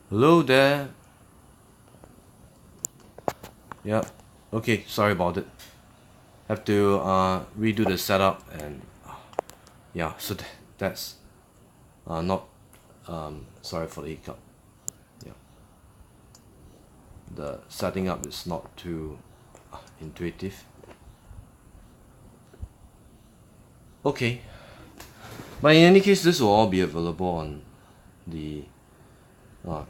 Hello there. Yeah. Okay, sorry about it. Have to redo the setup and yeah, so that's not sorry for the hiccup. Yeah. The setting up is not too intuitive. Okay. But in any case, this will all be available on the uh,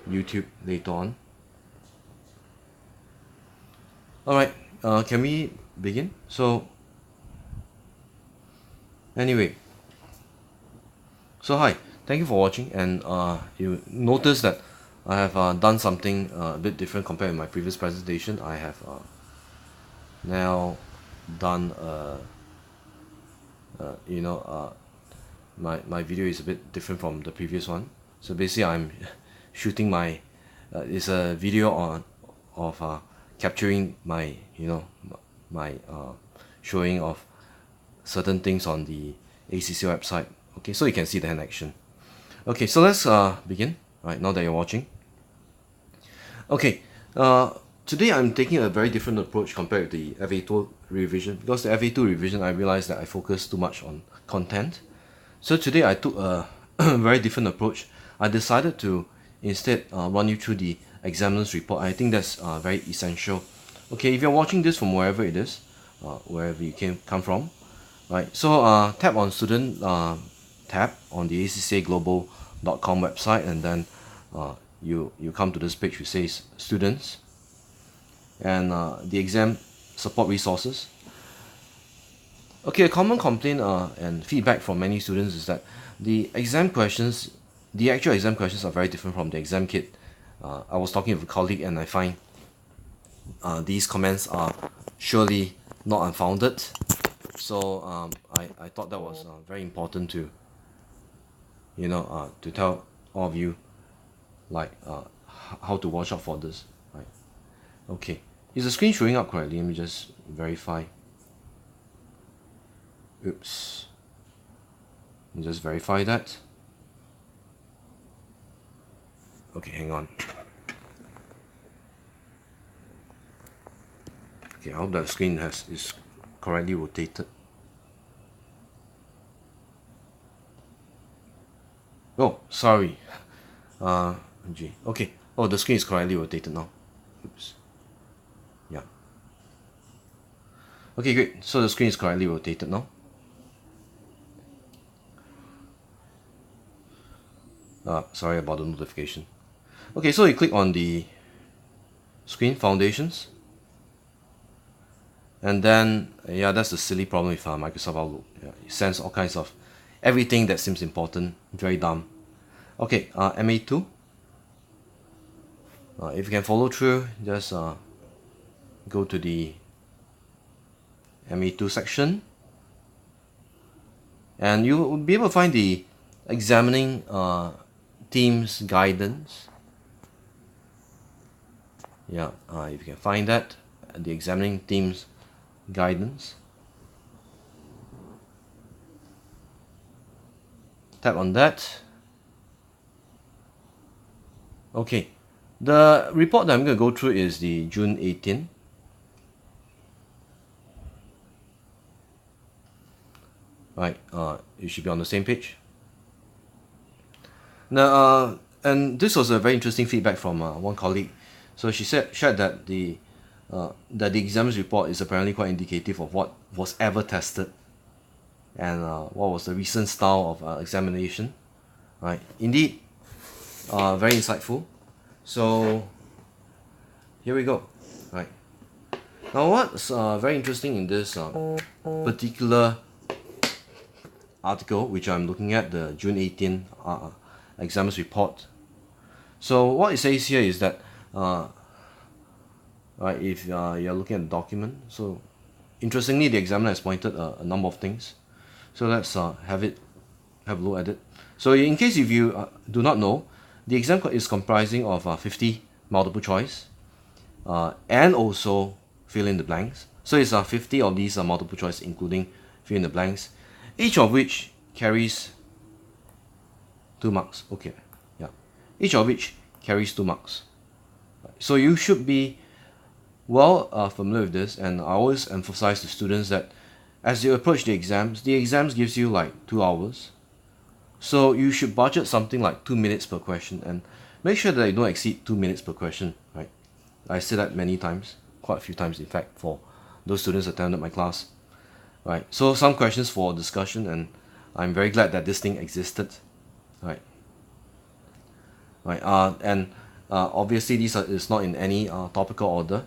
YouTube later on. Alright, can we begin? So, anyway, so hi, thank you for watching, and you notice that I have done something a bit different compared to my previous presentation. I have now done you know my video is a bit different from the previous one. So basically, I'm shooting my it's a video on of capturing my my showing of certain things on the ACC website. Okay, so you can see the hand action. Okay, so let's begin. Right now that you're watching. Okay, today I'm taking a very different approach compared to the FA2 revision, because the FA2 revision I realized that I focused too much on content. So today I took a very different approach. I decided to instead run you through the examiner's report. I think that's very essential. Okay, if you're watching this from wherever it is, wherever you come from, right? So tap on student tab on the accglobal.com website, and then you come to this page which says students and the exam support resources. Okay, a common complaint and feedback from many students is that the actual exam questions are very different from the exam kit. I was talking with a colleague and I find these comments are surely not unfounded. So I thought that was very important to to tell all of you, like how to watch out for this, right? Okay, is the screen showing up correctly? Let me just verify. Oops. Let me just verify that. Okay, hang on. Okay, I hope that screen is correctly rotated. Oh, sorry. G. Okay. Oh, the screen is correctly rotated now. Oops. Yeah. Okay, great. So the screen is correctly rotated now. Sorry about the notification. Okay, so you click on the screen foundations, and then yeah, that's the silly problem with Microsoft Outlook. Yeah, it sends all kinds of everything that seems important. Very dumb. Okay, MA2. If you can follow through, just go to the MA2 section, and you will be able to find the examining team's guidance. Yeah, if you can find that, the examining team's guidance. Tap on that. Okay, the report that I'm going to go through is the June 18. Right, you should be on the same page. Now, and this was a very interesting feedback from one colleague. So she shared that the exams report is apparently quite indicative of what was ever tested and what was the recent style of examination. Right, indeed, very insightful. So here we go. Right, now what's very interesting in this particular article, which I'm looking at, the June 18 exams report. So what it says here is that right, if you're looking at the document, so interestingly the examiner has pointed a number of things. So let's have a look at it. So in case if you do not know, the exam is comprising of 50 multiple choice and also fill in the blanks. So it's 50 of these multiple choice, including fill in the blanks, each of which carries 2 marks. Okay, yeah. each of which carries 2 marks. So you should be well familiar with this, and I always emphasize to students that as you approach the exams gives you like 2 hours. So you should budget something like 2 minutes per question, and make sure that you don't exceed 2 minutes per question, right? I said that many times, quite a few times in fact, for those students attended my class, right? So some questions for discussion, and I'm very glad that this thing existed, right? Right, obviously these is not in any topical order,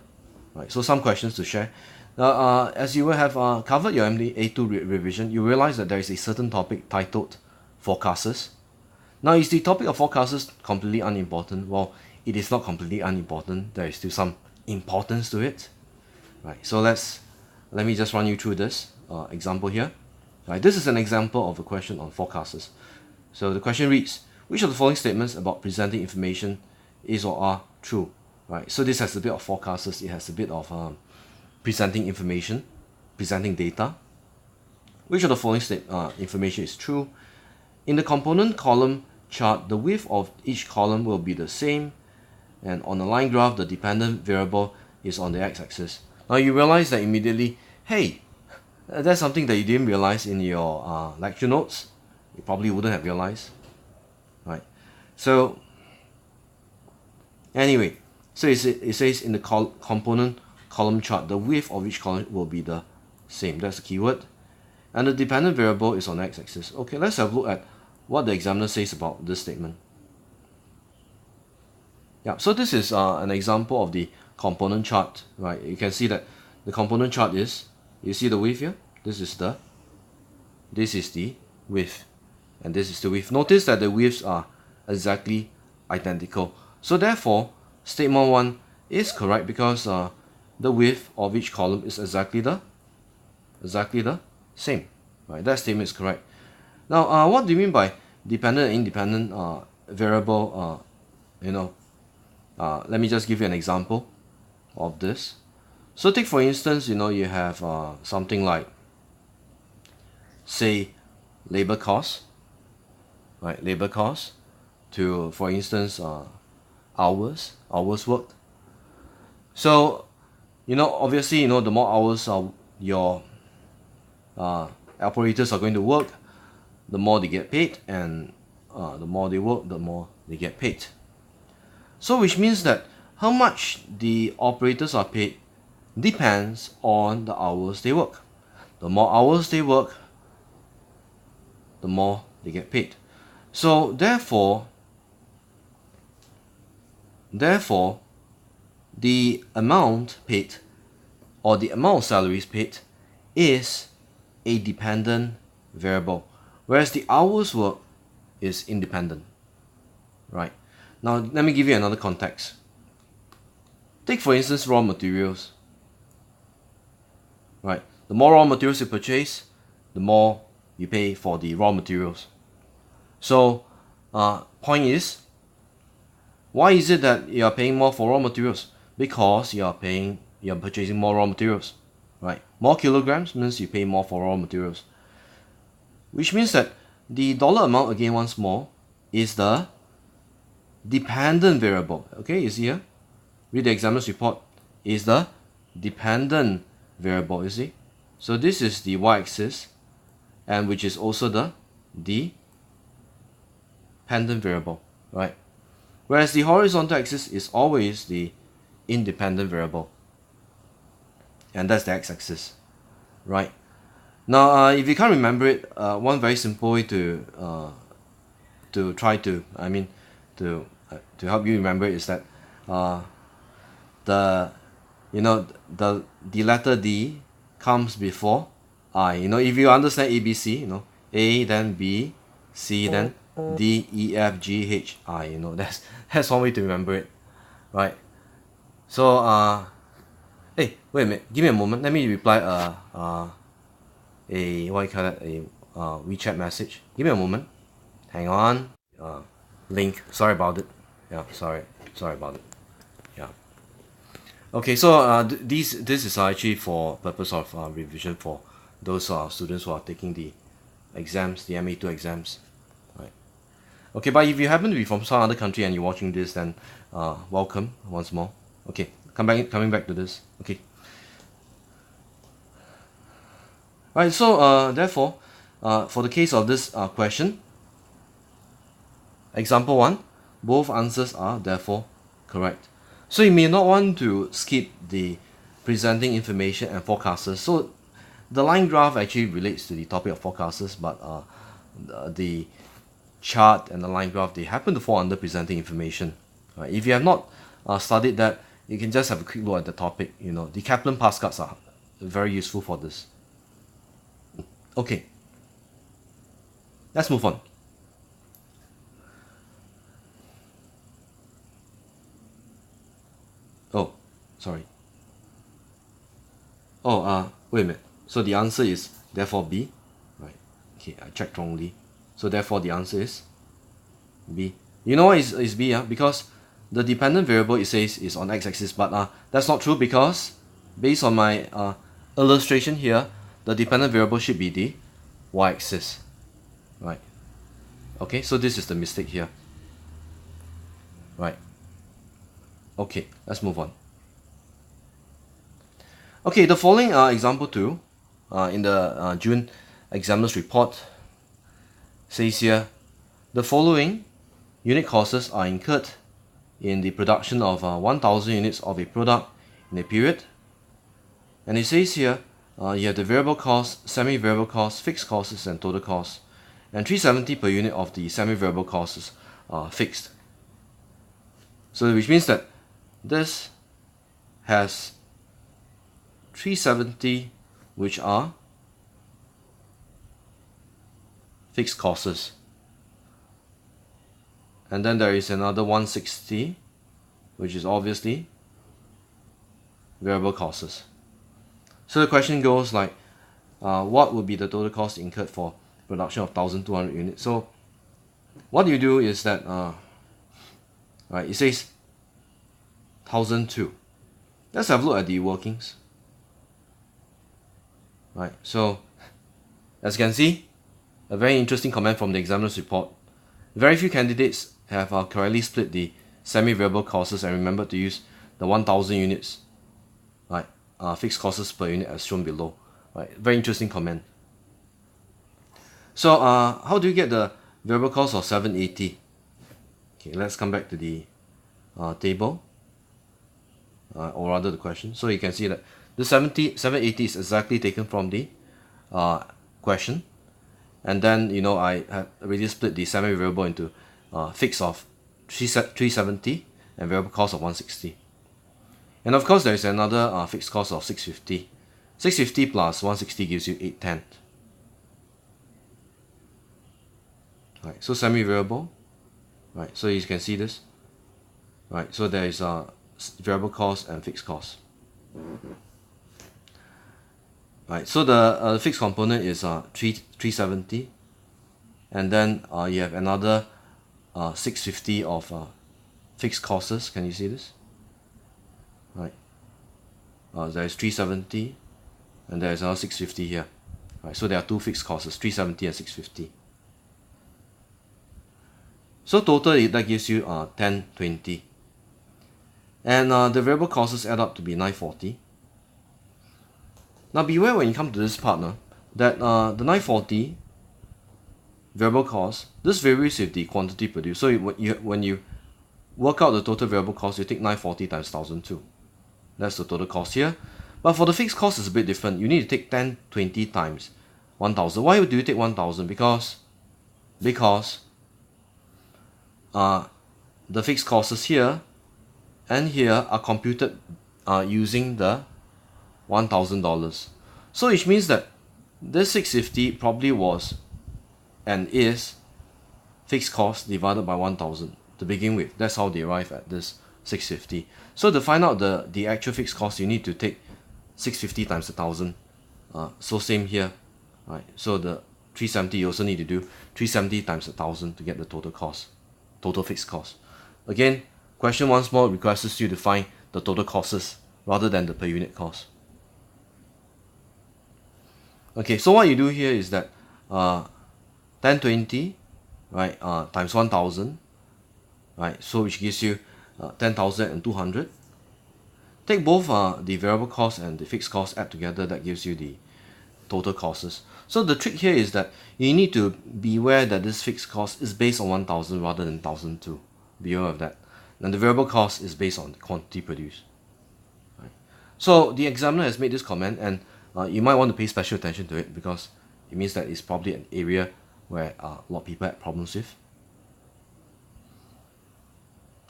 right? So some questions to share. As you will have covered your A2 revision, you realize that there is a certain topic titled forecasters. Now, is the topic of forecasters completely unimportant? Well, it is not completely unimportant. There is still some importance to it, right? So let me just run you through this example here. Right, this is an example of a question on forecasters. So the question reads, which of the following statements about presenting information is or are true? Right, so this has a bit of forecasters. It has a bit of presenting information, presenting data. Which of the following information is true? In the component column chart, the width of each column will be the same, and on the line graph, the dependent variable is on the x-axis. Now you realize that immediately, hey, that's something that you didn't realize in your lecture notes. You probably wouldn't have realized, right? So anyway, so it says in the component column chart, the width of each column will be the same. That's the keyword. And the dependent variable is on the x-axis. Okay, let's have a look at what the examiner says about this statement. Yeah, so this is an example of the component chart, right? You can see that the component chart is, you see the width here? This is the width, and this is the width. Notice that the widths are exactly identical. So therefore, statement 1 is correct because the width of each column is exactly the same, right? That statement is correct. Now, what do you mean by dependent and independent variable? Let me just give you an example of this. So take for instance, you have something like, say, labor costs, right? Labor costs to, for instance, hours worked. So, obviously, the more hours your operators are going to work, the more they get paid, and the more they work, the more they get paid. So which means that how much the operators are paid depends on the hours they work. The more hours they work, the more they get paid. So therefore, the amount paid, or the amount of salaries paid, is a dependent variable, whereas the hours work is independent, right? Now let me give you another context. Take for instance raw materials, right? The more raw materials you purchase, the more you pay for the raw materials. So point is, why is it that you are paying more for raw materials? Because you are purchasing more raw materials, right? More kilograms means you pay more for raw materials, which means that the dollar amount, again once more, is the dependent variable. Okay, you see here? Read the examiner's report. Is the dependent variable, you see? So this is the y-axis, and which is also the dependent variable, right? Whereas the horizontal axis is always the independent variable, and that's the x-axis, right? Now, if you can't remember it, one very simple way to help you remember it is that the letter D comes before I. If you understand ABC, A then B, C then D, E, F, G, H, I. That's one way to remember it, right? So hey, wait a minute, give me a moment. Let me reply a WeChat message. Give me a moment. Hang on. Link. Sorry about it. Yeah, sorry about it. Yeah. Okay, so this is actually for purpose of revision for those students who are taking the exams, the Ma2 exams, right? Okay, but if you happen to be from some other country and you're watching this, then welcome once more. Okay, coming back to this. Okay. Right, so therefore, for the case of this question, example 1, both answers are therefore correct. So you may not want to skip the presenting information and forecasters. So the line graph actually relates to the topic of forecasters, but the chart and the line graph, they happen to fall under presenting information. Right? If you have not studied that, you can just have a quick look at the topic. You know, the Kaplan pass cards are very useful for this. Okay, let's move on. Oh, sorry. Oh, wait a minute. So the answer is therefore B, right? Okay, I checked wrongly. So therefore the answer is B. You know why is B? Because the dependent variable, it says, is on x-axis, but that's not true, because based on my illustration here, the dependent variable should be the y-axis, right? Okay, so this is the mistake here, right? Okay, let's move on. Okay, the following example 2 in the June examiner's report says here, the following unit costs are incurred in the production of 1,000 units of a product in a period. And it says here, you have the variable cost, semi-variable cost, fixed costs, and total cost. And 370 per unit of the semi-variable costs are fixed. So which means that this has 370 which are fixed costs. And then there is another 160 which is obviously variable costs. So the question goes like, what would be the total cost incurred for production of 1,200 units? So what you do is that, right, it says 1,002. Let's have a look at the workings. Right, so as you can see, a very interesting comment from the examiner's report. Very few candidates have correctly split the semi-variable costs and remembered to use the 1,000 units, right, fixed costs per unit as shown below. Right, very interesting comment. So how do you get the variable cost of 780? Okay, let's come back to the table, or rather the question. So you can see that the 780 is exactly taken from the question, and then I have already split the semi-variable into fixed of 370 and variable cost of 160. And of course there is another fixed cost of 650. 650 plus 160 gives you 810. Right, so semi-variable, right, so you can see this, right, so there is variable cost and fixed cost. Right, so the fixed component is 370, and then you have another 650 of fixed costs. Can you see this? Right, there is 370, and there is another 650 here. Right, so there are two fixed costs, 370 and 650. So total that gives you 1020, and the variable costs add up to be 940. Now beware when you come to this part that the 940 variable cost, this varies with the quantity produced. So when you work out the total variable cost, you take 940 times 1,002. That's the total cost here. But for the fixed cost, it's a bit different. You need to take 1020 times 1,000. Why do you take 1,000? Because the fixed costs here and here are computed using the $1,000. So which means that this 650 probably was and is fixed cost divided by 1,000 to begin with. That's how they arrive at this 650. So to find out the actual fixed cost, you need to take 650 times 1,000. So same here, right? So the 370, you also need to do 370 times 1,000 to get the total cost, total fixed cost. Again, question once more requires you to find the total costs rather than the per unit cost. Okay, so what you do here is that 1020 right, times 1000, right, so which gives you 10,200. Take both the variable cost and the fixed cost, add together, that gives you the total costs. So the trick here is that you need to be aware that this fixed cost is based on 1000 rather than 1002. Be aware of that. And the variable cost is based on the quantity produced. Right. So the examiner has made this comment, and you might want to pay special attention to it because it means that it's probably an area where a lot of people had problems with.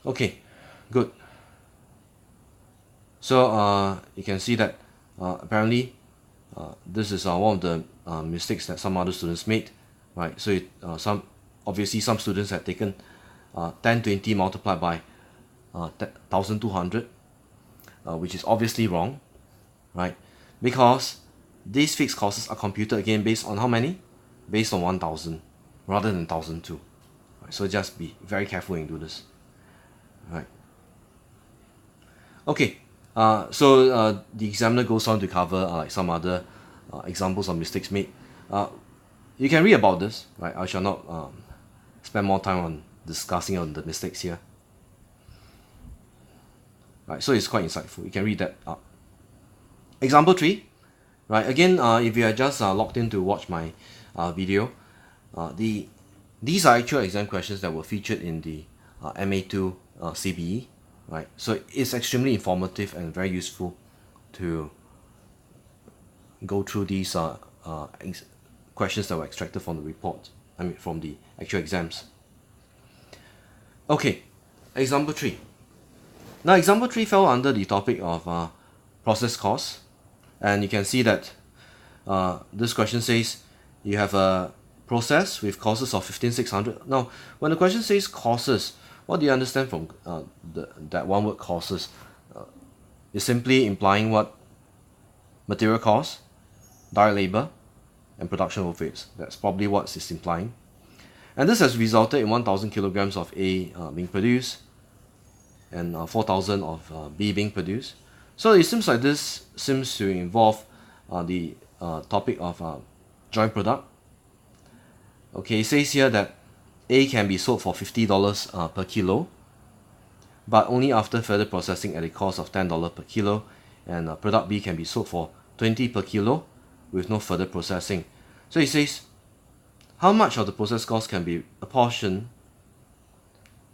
Okay, good. So you can see that apparently this is one of the mistakes that some other students made, right? So some students had taken 1020 multiplied by 1200, which is obviously wrong, right? Because these fixed costs are computed again based on how many? Based on 1000 rather than 1002. Right? So just be very careful when you do this, right? Okay. So the examiner goes on to cover like some other examples of mistakes made. You can read about this, right? I shall not spend more time on discussing on the mistakes here. Right, so it's quite insightful. You can read that up. Example 3, right? Again, if you are just logged in to watch my video, these are actual exam questions that were featured in the Ma2 CBE. Right, so it's extremely informative and very useful to go through these questions that were extracted from the report. I mean, from the actual exams. Okay, example 3. Now, example 3 fell under the topic of process costs, and you can see that this question says you have a process with costs of 15,600. Now, when the question says costs, what do you understand from that one word costs? It's simply implying what? Material costs, direct labor, and production overheads. That's probably what it's implying. And this has resulted in 1,000 kilograms of A being produced and 4,000 of B being produced. So it seems like this seems to involve the topic of joint product. Okay, it says here that A can be sold for $50 per kilo, but only after further processing at a cost of $10 per kilo, and product B can be sold for $20 per kilo with no further processing. So it says, how much of the process cost can be apportioned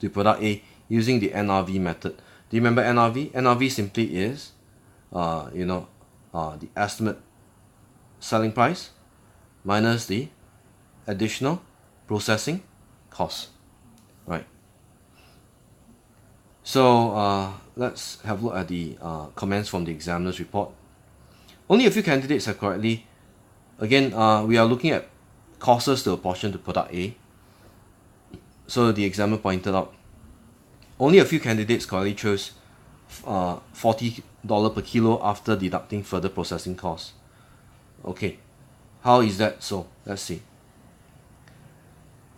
to product A using the NRV method? Do you remember NRV? NRV simply is, the estimate selling price minus the additional processing costs, right? So let's have a look at the comments from the examiner's report. Only a few candidates have correctly. Again, we are looking at costs to apportion to product A. So the examiner pointed out, only a few candidates correctly chose $40 per kilo after deducting further processing costs. Okay, how is that so? Let's see.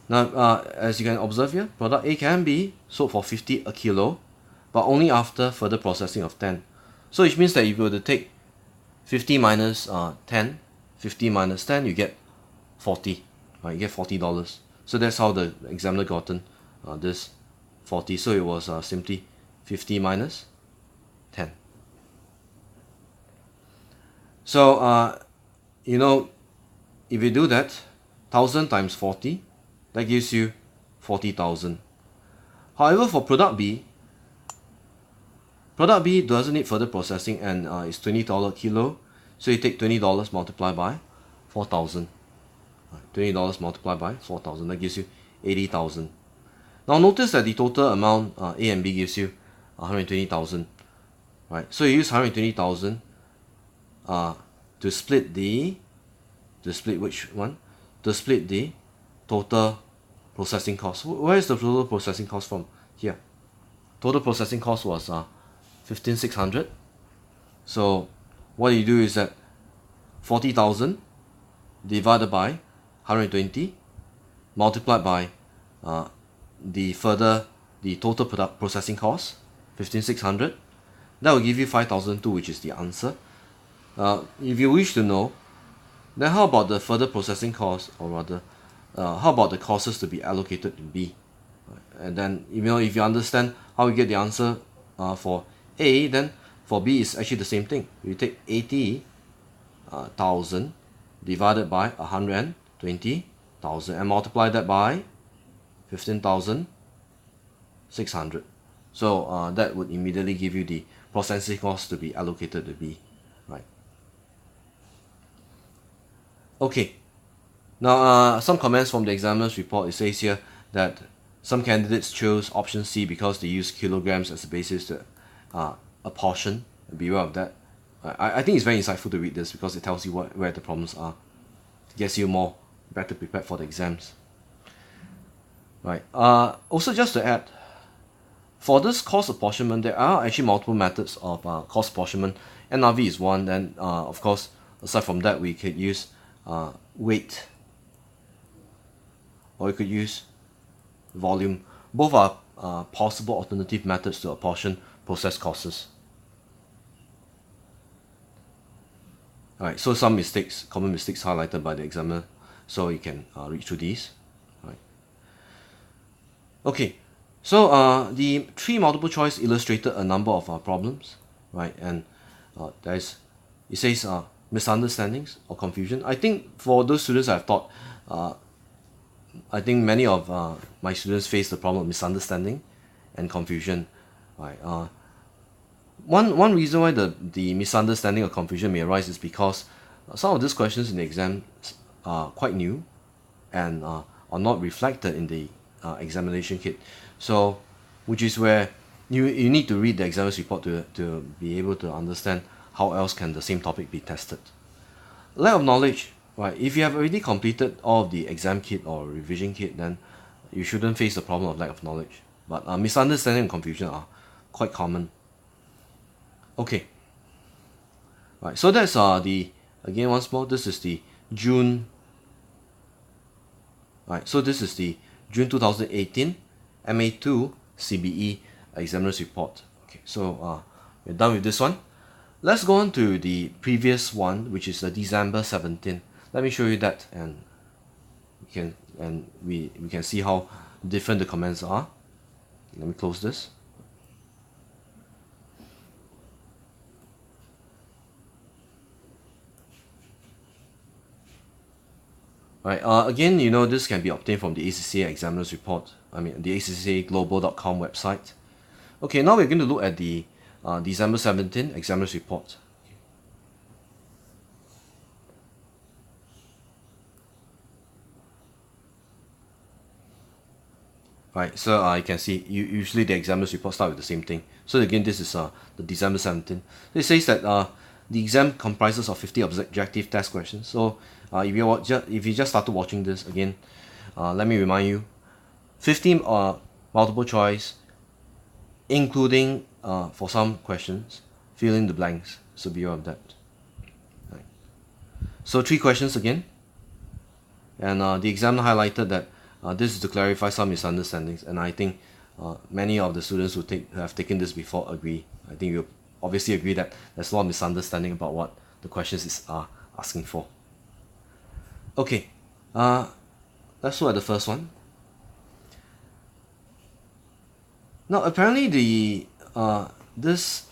Now, as you can observe here, product A can be sold for 50 a kilo, but only after further processing of 10. So which means that if you were to take 50 minus 10, 50 minus 10, you get 40. Right, you get $40. So that's how the examiner gotten this 40. So it was simply 50 minus 10. So if you do that, 1000 times 40, that gives you 40,000. However, for product B doesn't need further processing, and it's $20 kilo. So you take $20 multiplied by 4,000. $20 multiplied by 4,000, that gives you 80,000. Now notice that the total amount A and B gives you 120,000. Right, so you use 120,000 to split the which one? To split the total processing cost. Where is the total processing cost from? Here. Total processing cost was 15,600. So what you do is that 40,000 divided by 120 multiplied by the total product processing cost, 15,600. That will give you 5,002, which is the answer. If you wish to know, then how about the further processing cost, or rather how about the courses to be allocated to B? And then, if you understand how you get the answer for A, then for B is actually the same thing. You take 80,000 divided by 120,000 and multiply that by 15,600. So that would immediately give you the processing cost to be allocated to B, right? Okay. Now, some comments from the examiner's report. It says here that some candidates chose option C because they use kilograms as a basis to apportion. Beware of that. I think it's very insightful to read this because it tells you where the problems are. It gets you better prepared for the exams. Right. Also, just to add, for this cost apportionment, there are actually multiple methods of cost apportionment. NRV is one. Then, of course, aside from that, we could use weight, or you could use volume. Both are possible alternative methods to apportion process costs. Alright, so some common mistakes highlighted by the examiner, so you can read through these. Right. Okay, so the 3 multiple choice illustrated a number of problems, right? And it says misunderstandings or confusion. I think for those students I've taught, I think many of my students face the problem of misunderstanding and confusion. Right. One reason why the misunderstanding or confusion may arise is because some of these questions in the exam are quite new and are not reflected in the examination kit. So, which is where you need to read the examiner's report to be able to understand how else can the same topic be tested. Lack of knowledge, right? If you have already completed all of the exam kit or revision kit, then you shouldn't face the problem of lack of knowledge. But misunderstanding and confusion are quite common. Okay. Right. So that's again once more. This is the June. Right. So this is the June 2018 Ma2 CBE examiner's report. Okay. So we're done with this one. Let's go on to the previous one, which is the December 17. Let me show you that, and we can see how different the comments are. Let me close this. Right. Again, this can be obtained from the ACCA examiner's report. The acccaglobal.com website. Okay, now we're going to look at the December 17 examiner's report. Right, so you can see usually the examiner's report start with the same thing. So again, this is the December 17. It says that the exam comprises of 50 objective test questions. So if you just started watching this again, let me remind you, 50 multiple choice, including for some questions, fill in the blanks. So beware of that. Right. So 3 questions again, and the examiner highlighted that this is to clarify some misunderstandings, and I think many of the students who have taken this before agree. I think you obviously agree that there's a lot of misunderstanding about what the questions are asking for. Okay, let's look at the first one. Now, apparently this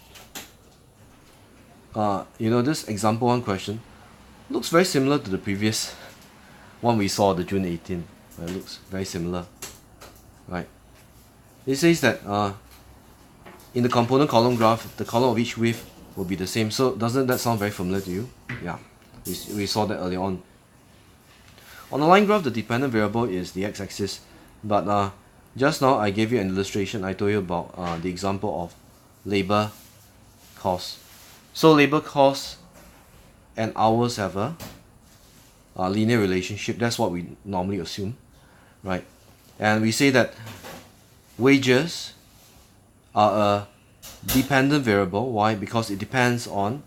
example 1 question looks very similar to the previous one we saw, the June 18. It looks very similar, right? It says that in the component column graph, the column of each width will be the same. So doesn't that sound very familiar to you? Yeah, we saw that earlier on. On the line graph, the dependent variable is the x-axis, but just now I gave you an illustration. I told you about the example of labor cost. So labor cost and hours have a linear relationship. That's what we normally assume, right? And we say that wages are a dependent variable. Why? Because it depends on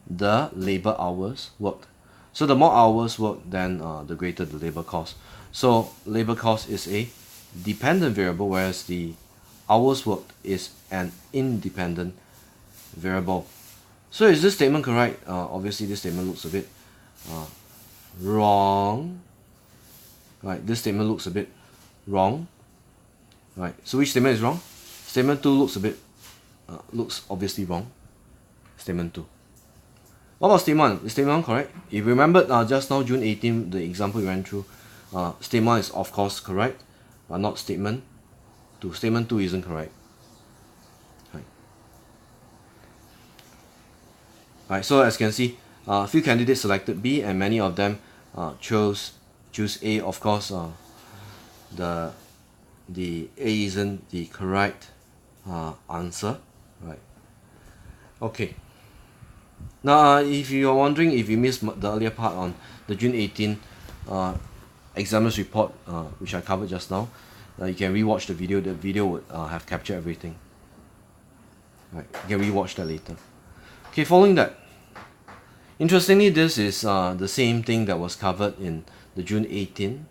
the labor hours worked. So the more hours worked, then the greater the labor cost. So labor cost is a dependent variable, whereas the hours worked is an independent variable. So is this statement correct? Obviously this statement looks a bit wrong. Right, this statement looks a bit wrong. Right, so which statement is wrong? Statement 2 looks a bit, looks obviously wrong. Statement 2. What about statement 1? Is statement 1 correct? If you remembered just now, June 18, the example we ran through, statement 1 is of course correct, but not statement 2. Statement 2 isn't correct. Right, so as you can see, a few candidates selected B, and many of them choose A. Of course, the A isn't the correct answer, right? Okay. Now, if you are wondering if you missed the earlier part on the June 18 examiner's report, which I covered just now, you can rewatch the video. The video would have captured everything. Right, you can rewatch that later. Okay, following that, interestingly, this is the same thing that was covered in the June 18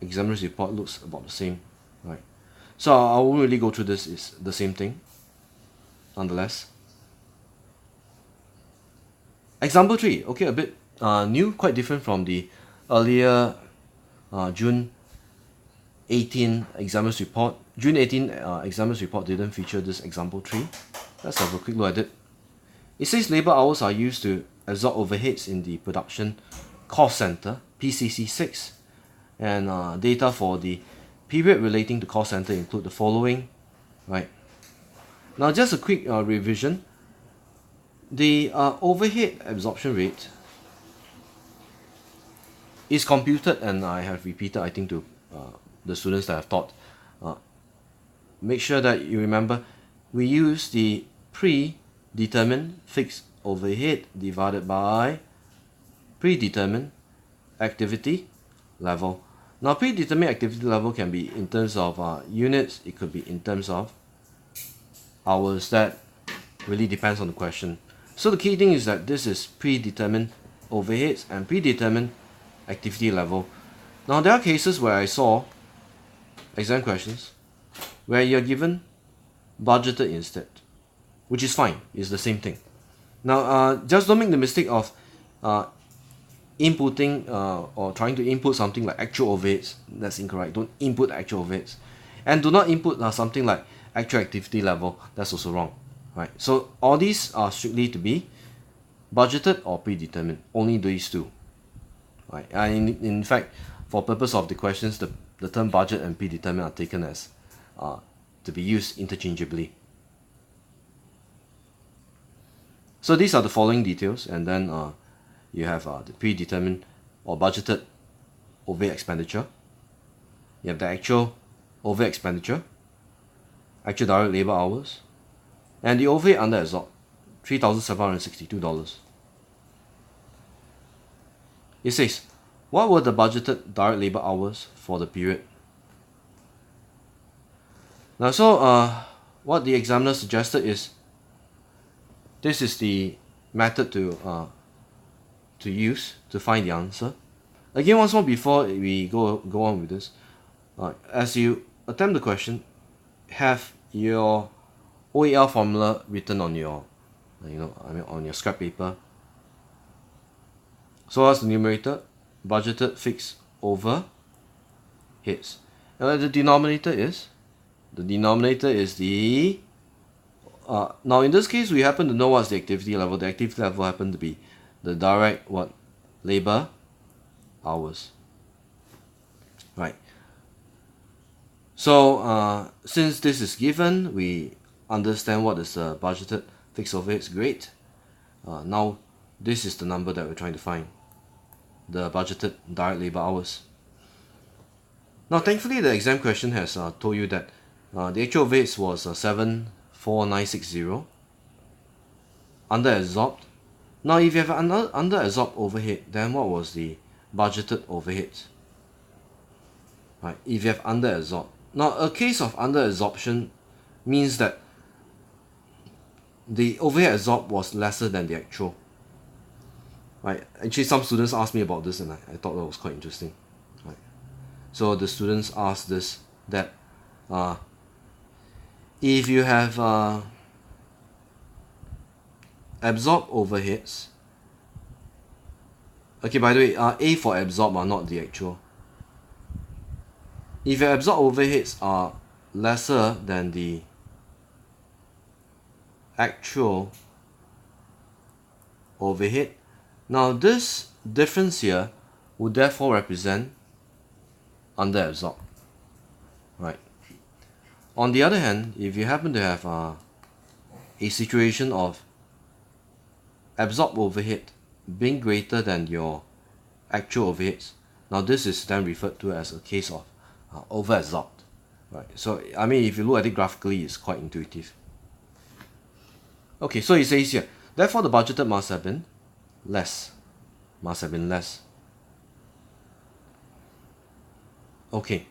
examiner's report. Looks about the same, right? So I won't really go through this. It's the same thing, nonetheless. Example 3, okay, a bit new, quite different from the earlier June 18 examiner's report. June 18 examiner's report didn't feature this example 3. Let's have a quick look at it. It says labor hours are used to absorb overheads in the production cost center, PCC 6, and data for the period relating to cost center include the following, right? Now just a quick revision. The overhead absorption rate is computed, and I have repeated, I think, to the students that I've taught. Make sure that you remember, we use the predetermined fixed overhead divided by predetermined activity level. Now, predetermined activity level can be in terms of units, it could be in terms of hours. That really depends on the question. So the key thing is that this is predetermined overheads and predetermined activity level. Now there are cases where I saw exam questions where you're given budgeted instead, which is fine, it's the same thing. Now just don't make the mistake of inputting or trying to input something like actual overheads. That's incorrect. Don't input actual overheads, and do not input something like actual activity level. That's also wrong. Right, so all these are strictly to be budgeted or predetermined, only these two. Right, and in fact, for purpose of the questions, the term budget and predetermined are taken as to be used interchangeably. So these are the following details, and then you have the predetermined or budgeted overhead expenditure. You have the actual overhead expenditure, actual direct labor hours, and the overhead under absorbed, $3,762. It says, what were the budgeted direct labor hours for the period? Now, so what the examiner suggested is, this is the method to use to find the answer. Again, once more before we go on with this, as you attempt the question, have your OER formula written on your, on your scrap paper. So as the numerator, budgeted fixed overheads. And the denominator is? The denominator is the, now in this case we happen to know what's the activity level. The activity level happen to be the direct labor hours. Right. So since this is given, we understand what is the budgeted fixed overheads. Great. Now this is the number that we're trying to find, the budgeted direct labor hours. Now thankfully the exam question has told you that the actual overheads was 74960 under absorbed. Now if you have under absorbed overhead, then what was the budgeted overheads? Right, if you have under absorbed. Now a case of under absorption means that the overhead absorbed was lesser than the actual. Right, actually some students asked me about this, and I thought that was quite interesting. Right, so the students asked this, that if you have absorbed overheads, okay, by the way, A for absorb are not the actual. if your absorbed overheads are lesser than the actual overhead, now this difference here would therefore represent under absorbed, right? On the other hand, if you happen to have a situation of absorbed overhead being greater than your actual overheads, now this is then referred to as a case of over-absorbed, right? So I mean, if you look at it graphically, it's quite intuitive. Okay, so it says here, therefore the budgeted must have been less. Okay.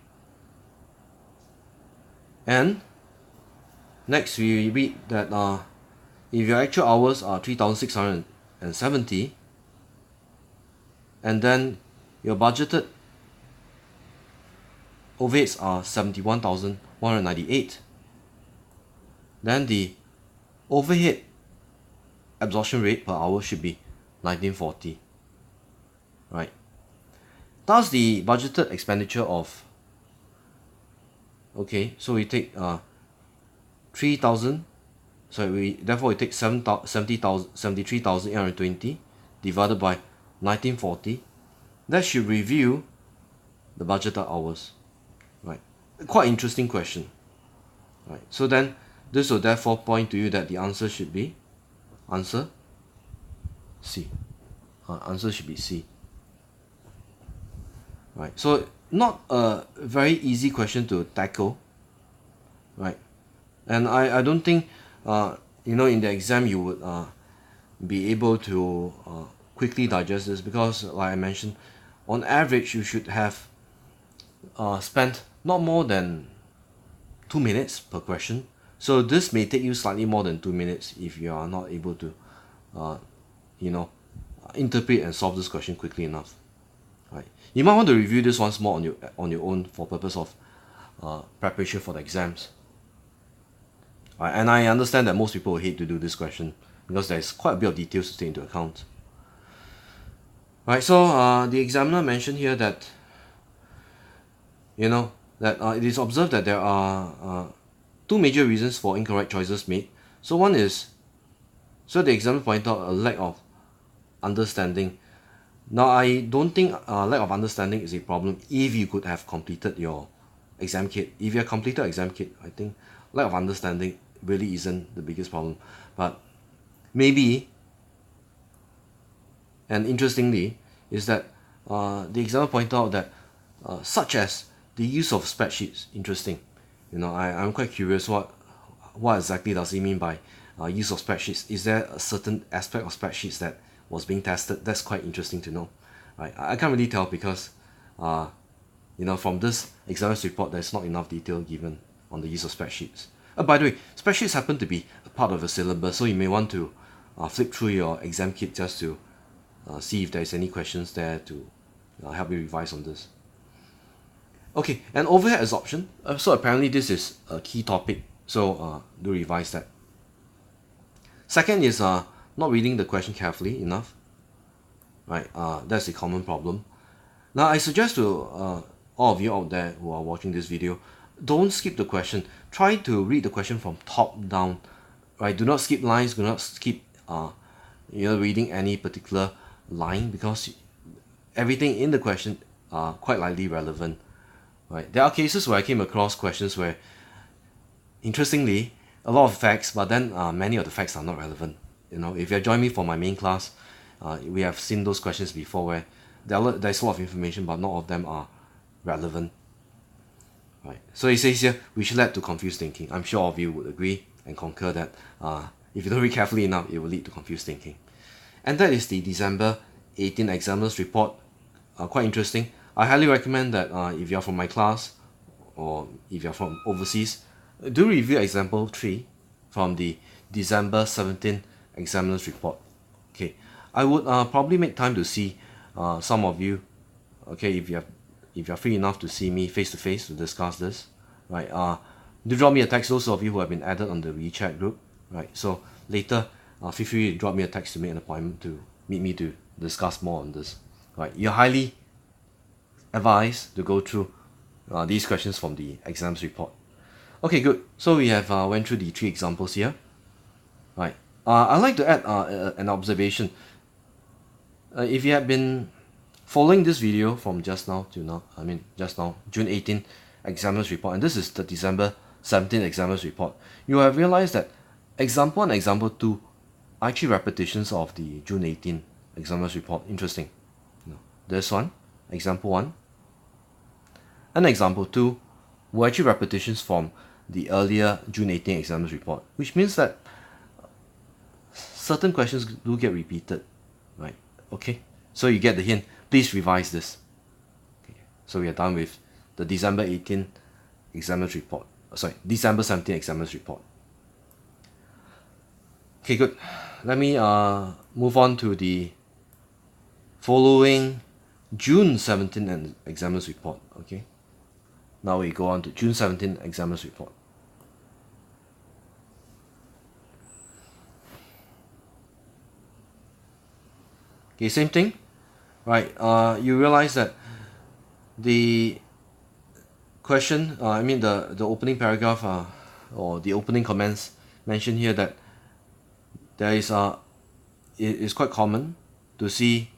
And next we read that if your actual hours are 3,670 and then your budgeted overheads are 71,198, then the overhead absorption rate per hour should be 1940, right? Thus the budgeted expenditure of, okay, so we take 3,000, so therefore we take 73,820 divided by 1940. That should review the budgeted hours, right? Quite interesting question, right? So then this will therefore point to you that the answer should be answer C. Answer should be C, right? So not a very easy question to tackle, right? And I don't think in the exam you would be able to quickly digest this, because like I mentioned, on average you should have spent not more than 2 minutes per question. So this may take you slightly more than 2 minutes if you are not able to interpret and solve this question quickly enough, right? You might want to review this once more on your own for purpose of preparation for the exams. Right, and I understand that most people will hate to do this question because there's quite a bit of details to take into account. Right, so the examiner mentioned here that it is observed that there are two major reasons for incorrect choices made. So one is, so the examiner pointed out a lack of understanding. Now I don't think lack of understanding is a problem if you could have completed your exam kit. If you have completed exam kit, I think lack of understanding really isn't the biggest problem. But maybe, and interestingly, is that the examiner pointed out that such as the use of spreadsheets. Interesting. I'm quite curious what exactly does he mean by use of spreadsheets. Is there a certain aspect of spreadsheets that was being tested? That's quite interesting to know, right? I can't really tell because from this examiner's report there's not enough detail given on the use of spreadsheets. By the way, spreadsheets happen to be a part of the syllabus, so you may want to flip through your exam kit just to see if there's any questions there to help you revise on this. Okay, and overhead absorption. So apparently this is a key topic, so do revise that. Second is not reading the question carefully enough, right? That's a common problem. Now I suggest to all of you out there who are watching this video, don't skip the question. Try to read the question from top down, right? Do not skip lines, do not skip reading any particular line, because everything in the question are quite likely relevant, right? There are cases where I came across questions where, interestingly, a lot of facts, but then many of the facts are not relevant. If you join me for my main class, we have seen those questions before where there's a lot of information, but not all of them are relevant. Right. So it says here, which led to confused thinking. I'm sure all of you would agree and concur that if you don't read carefully enough, it will lead to confused thinking. And that is the December 18 examiner's report. Quite interesting. I highly recommend that if you're from my class or if you're from overseas, do review example 3 from the December 17 examiner's report. Okay, I would probably make time to see some of you. Okay, if you're free enough to see me face to face to discuss this, right? Do drop me a text, those of you who have been added on the WeChat group, right? So later, feel free to drop me a text to make an appointment to meet me to discuss more on this, right? You're highly advised to go through these questions from the exams report. Okay, good. So we have went through the 3 examples here. Right. I'd like to add an observation. If you have been following this video from just now to now, just now, June 18 examiners report, and this is the December 17 examiners report, you have realized that example 1 and example 2 are actually repetitions of the June 18 examiners report. Interesting. This one, example 1, and example 2 were actually repetitions from the earlier June 18 examiners report, which means that certain questions do get repeated, right? Okay, so you get the hint. Please revise this. Okay. So we are done with the December 18 examiners report. December 17 examiners report. Okay, good. Let me move on to the following June 17 examiners report. Okay. Now we go on to June 17 examiners report. Okay, same thing, right? You realize that the question, the opening paragraph or the opening comments mentioned here that there is it is quite common to see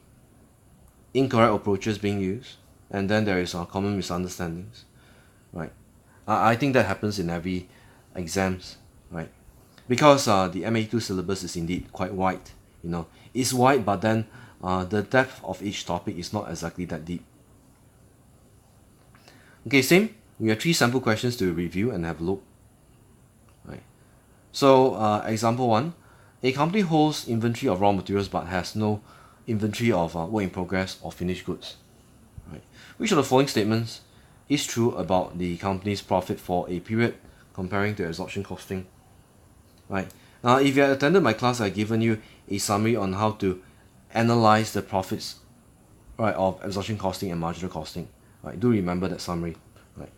incorrect approaches being used, and then there is common misunderstandings, right? I think that happens in every exams, right? Because the Ma2 syllabus is indeed quite wide, it's wide, but then the depth of each topic is not exactly that deep. Okay, same. We have 3 sample questions to review and have a look. Right. So, example 1, a company holds inventory of raw materials but has no inventory of work in progress or finished goods. Right. Which of the following statements is true about the company's profit for a period comparing to absorption costing? Right. Now, if you had attended my class, I've given you a summary on how to analyze the profits, right, of absorption costing and marginal costing. Right. Do remember that summary. Right.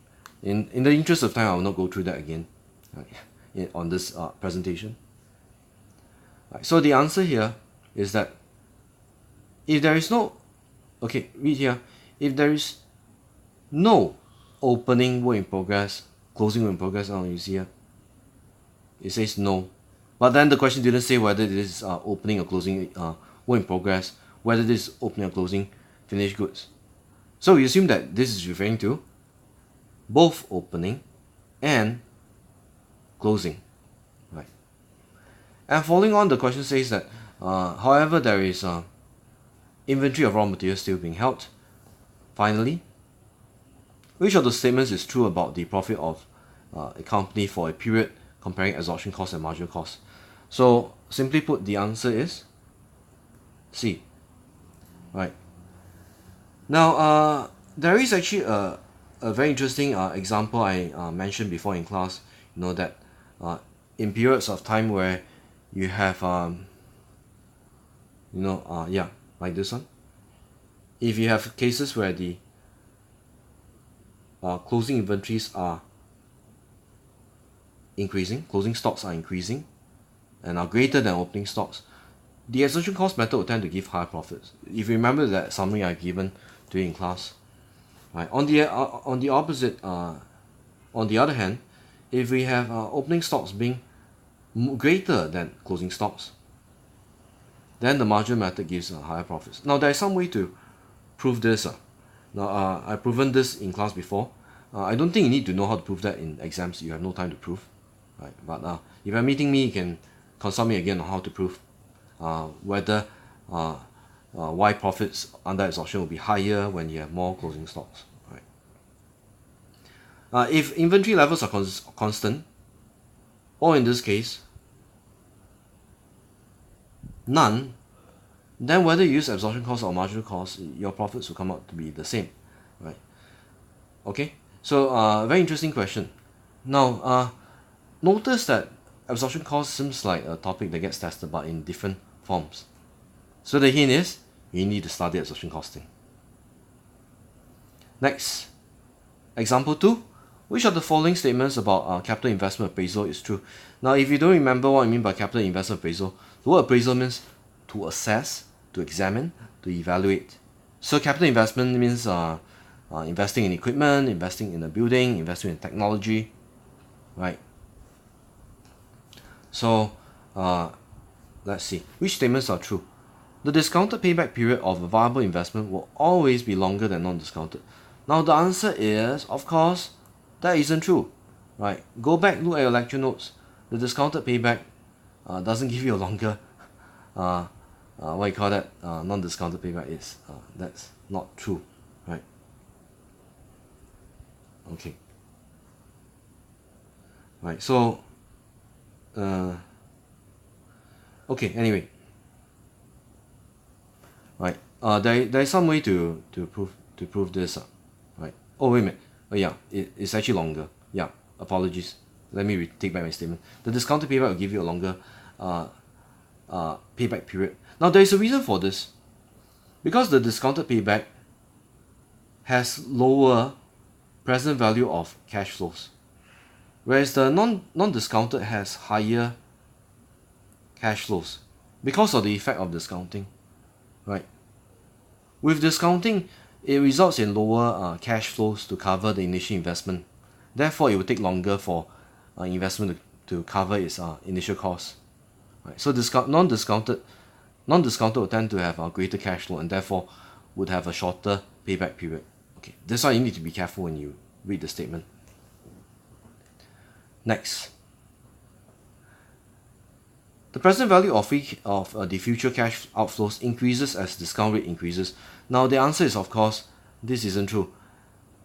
In the interest of time, I will not go through that again, right, on this presentation. Right. So the answer here is that if there is no, okay, read here, if there is no opening work in progress, closing work in progress, you see here, it says no. But then the question didn't say whether this is opening or closing work in progress, whether this is opening or closing finished goods. So we assume that this is referring to both opening and closing, right? And following on, the question says that, however, there is inventory of raw materials still being held. Finally, which of the statements is true about the profit of a company for a period comparing absorption cost and marginal cost? So simply put, the answer is C. Right. Now, there is actually a very interesting example I mentioned before in class. That in periods of time where you have like this one, if you have cases where the closing inventories are increasing, closing stocks are increasing and are greater than opening stocks, the absorption cost method will tend to give higher profits. If you remember that summary I've given during class, right? On the opposite, on the other hand, if we have opening stocks being greater than closing stocks, then the margin method gives higher profits. Now there is some way to prove this. Now I've proven this in class before. I don't think you need to know how to prove that in exams. You have no time to prove, right? But if you're meeting me, you can consult me again on how to prove whether why profits under absorption will be higher when you have more closing stocks, right? If inventory levels are constant, or in this case, none, then whether you use absorption cost or marginal cost, your profits will come out to be the same, right? Okay, so very interesting question. Now, notice that absorption cost seems like a topic that gets tested, but in different forms. So the hint is, you need to study absorption costing. Next, example 2. Which of the following statements about capital investment appraisal is true? Now, if you don't remember what I mean by capital investment appraisal, the word appraisal means to assess, to examine, to evaluate. So capital investment means investing in equipment, investing in a building, investing in technology, right? So let's see, which statements are true? The discounted payback period of a viable investment will always be longer than non-discounted. Now the answer is, of course, that isn't true, right? Go back, look at your lecture notes. The discounted payback doesn't give you a longer what you call that, non-discounted payback is. That's not true, right? Okay. Right, so okay, anyway. Right. There is some way to prove this. Right. Oh wait a minute. Oh yeah, it's actually longer. Yeah. Apologies. Let me take back my statement. The discounted payback will give you a longer payback period. Now there is a reason for this. Because the discounted payback has lower present value of cash flows, whereas the non-discounted has higher cash flows because of the effect of discounting. Right. With discounting, it results in lower cash flows to cover the initial investment. Therefore, it will take longer for investment to cover its initial costs. Right. So non-discounted will tend to have a greater cash flow and therefore would have a shorter payback period. Okay, this is why you need to be careful when you read the statement. Next. The present value of the future cash outflows increases as discount rate increases. Now the answer is, of course, this isn't true.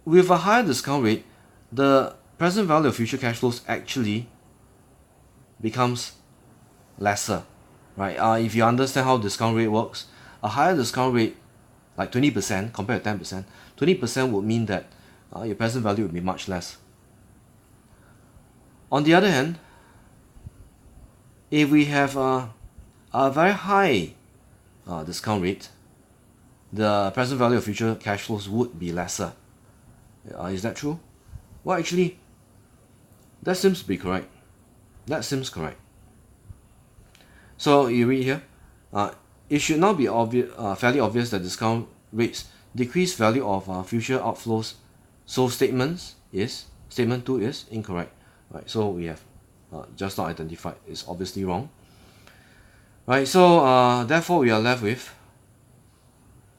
With a higher discount rate, the present value of future cash flows actually becomes lesser, right? If you understand how discount rate works, a higher discount rate, like 20% compared to 10%, 20% would mean that your present value would be much less. On the other hand, if we have a very high discount rate, the present value of future cash flows would be lesser. Is that true? Well, actually, that seems to be correct. That seems correct. So you read here, it should now be fairly obvious that discount rates decrease value of future outflows. So statement 2 is incorrect. Right. So we have just not identified. It's obviously wrong. Right. So therefore we are left with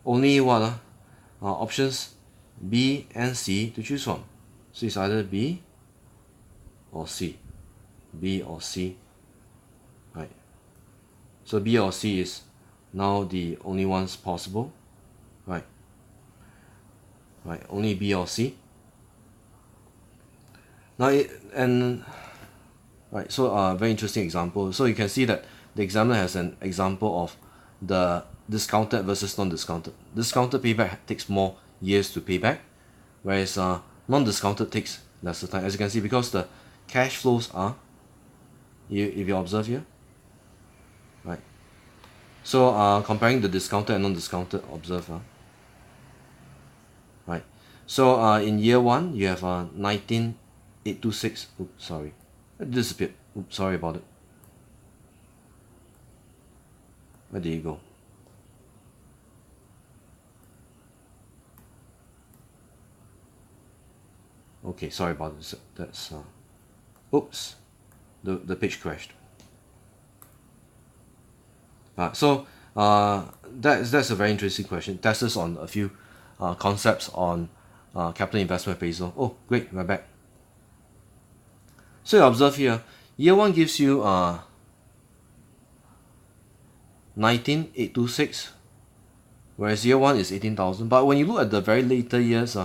only what options B and C to choose from. So it's either B or C. B or C. Right. So B or C is now the only ones possible. Right. Right. Only B or C. Now right, so very interesting example. So you can see that the examiner has an example of the discounted versus non-discounted. Discounted payback takes more years to pay back, whereas non-discounted takes lesser time. As you can see, because the cash flows are, if you observe here, right? So comparing the discounted and non-discounted, observe, right? So in year 1, you have 19,826. Oops, sorry, it disappeared. Oops, sorry about it. Where did you go? Okay, sorry about this. That's oops, the page crashed. So that's a very interesting question. Tests us on a few concepts on capital investment appraisal. Oh, great, we're back. So you observe here, year 1 gives you 19,826, whereas year 1 is 18,000. But when you look at the very later years,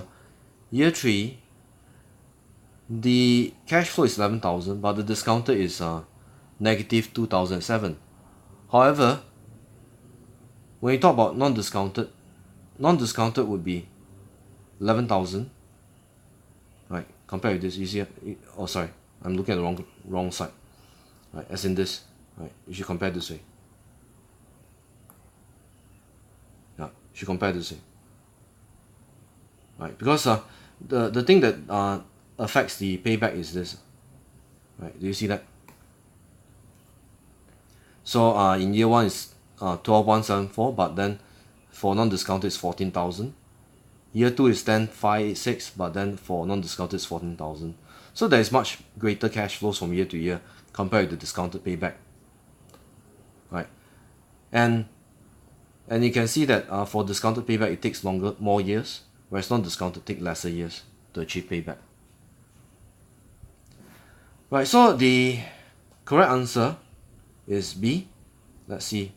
year 3, the cash flow is 11,000, but the discounted is negative 2,007. However, when you talk about non-discounted would be 11,000, right? Compared with this, you see, oh sorry, I'm looking at the wrong side, right? As in this, right? You should compare this way. Yeah, you should compare this way, right? Because the thing that affects the payback is this, right? Do you see that? So in year 1 is 12,174, but then for non-discounted it's 14,000. Year 2 is 10,586, but then for non-discounted it's 14,000. So there is much greater cash flows from year to year compared to the discounted payback, right? And you can see that for discounted payback it takes more years, whereas non-discounted take lesser years to achieve payback. Right, so the correct answer is B. Let's see.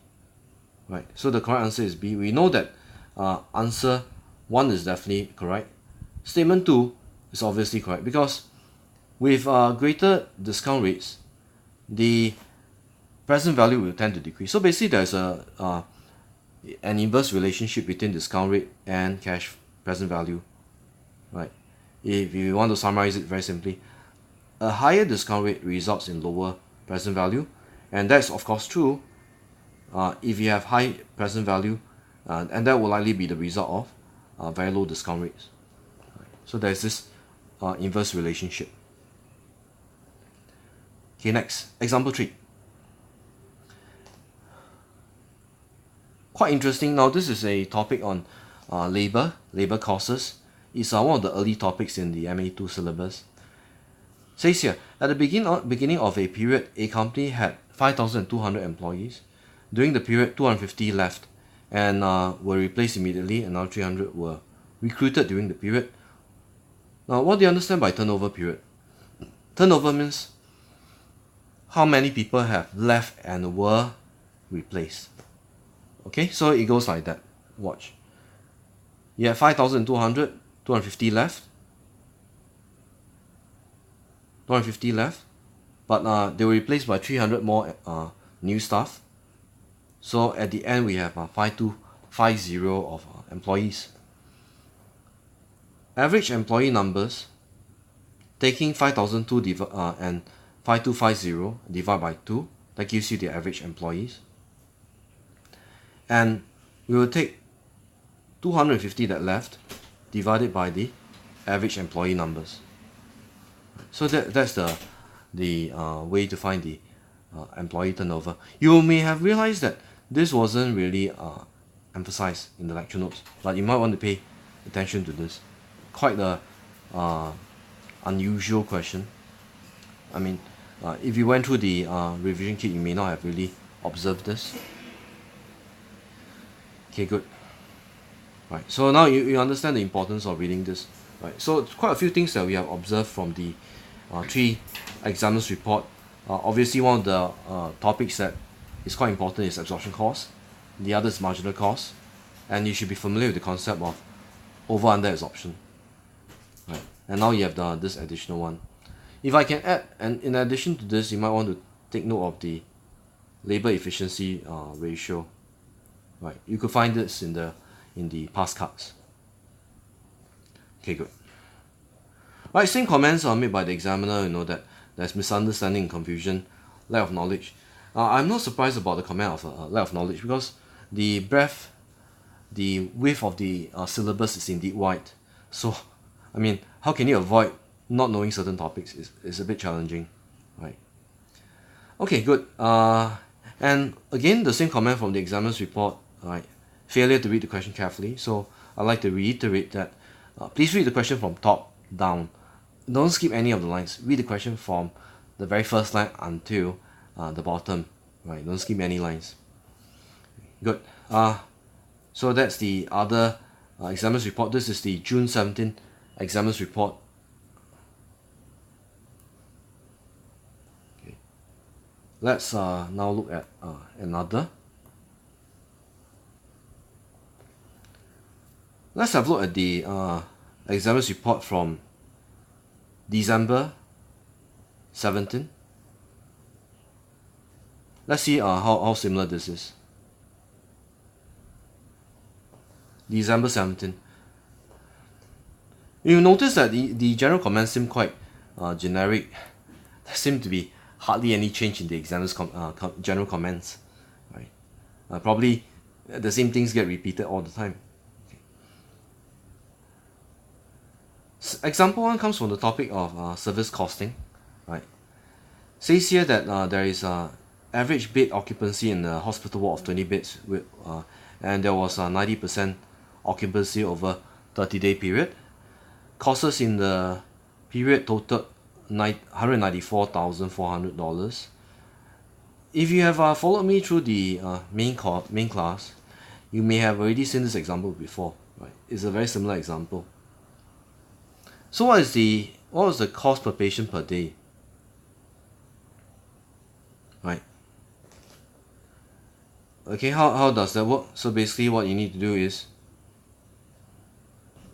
Right, so the correct answer is B. We know that answer 1 is definitely correct. Statement 2 is obviously correct because with greater discount rates, the present value will tend to decrease. So basically there's an inverse relationship between discount rate and cash present value, right? If you want to summarize it very simply, a higher discount rate results in lower present value, and that's of course true if you have high present value, and that will likely be the result of very low discount rates. So there's this inverse relationship. Okay, next, example 3. Quite interesting. Now this is a topic on labor costs. It's one of the early topics in the Ma2 syllabus. Says here, at the beginning of a period, a company had 5,200 employees. During the period, 250 left and were replaced immediately, and now 300 were recruited during the period. Now, what do you understand by turnover period? Turnover means how many people have left and were replaced. Okay, so it goes like that. Watch. You have 5,200, 250 left. 250 left, but they were replaced by 300 more new staff. So at the end we have 5250 of employees. Average employee numbers, taking 5,002 and 5250 divided by 2, that gives you the average employees. And we will take 250 that left divided by the average employee numbers. So that's the way to find the employee turnover. You may have realized that this wasn't really emphasized in the lecture notes, but you might want to pay attention to this. Quite a unusual question. I mean, if you went through the revision kit, you may not have really observed this. Okay, good. Right, so now you understand the importance of reading this. Right, so quite a few things that we have observed from the 3 examiners report. Obviously one of the topics that is quite important is absorption cost. The other is marginal cost, and you should be familiar with the concept of over-under absorption. Right, and now you have this additional one. If I can add, and in addition to this, you might want to take note of the labor efficiency ratio. Right, you could find this in the past cards. Okay, good. Right, same comments are made by the examiner. You know that there's misunderstanding and confusion, lack of knowledge. I'm not surprised about the comment of lack of knowledge because the width of the syllabus is indeed wide. So, I mean, how can you avoid not knowing certain topics? Is a bit challenging, right? Okay, good. And again, the same comment from the examiner's report, right? Failure to read the question carefully. So I'd like to reiterate that please read the question from top down. Don't skip any of the lines. Read the question from the very first line until the bottom. Right? Don't skip any lines. Good. So that's the other examiner's report. This is the June 17 examiner's report. Okay. Let's now look at another. Let's have a look at the examiner's report from December 17. Let's see how similar this is. December 17. You notice that the general comments seem quite generic. There seem to be hardly any change in the examiner's general comments. Right? Probably the same things get repeated all the time. Example 1 comes from the topic of service costing, right? Says here that there is average bed occupancy in the hospital ward of 20 beds, and there was 90% occupancy over 30-day period. Costs in the period totaled $194,400. If you have followed me through the main class, you may have already seen this example before. Right? It's a very similar example. So what was the cost per patient per day? Right. Okay, how does that work? So basically what you need to do is,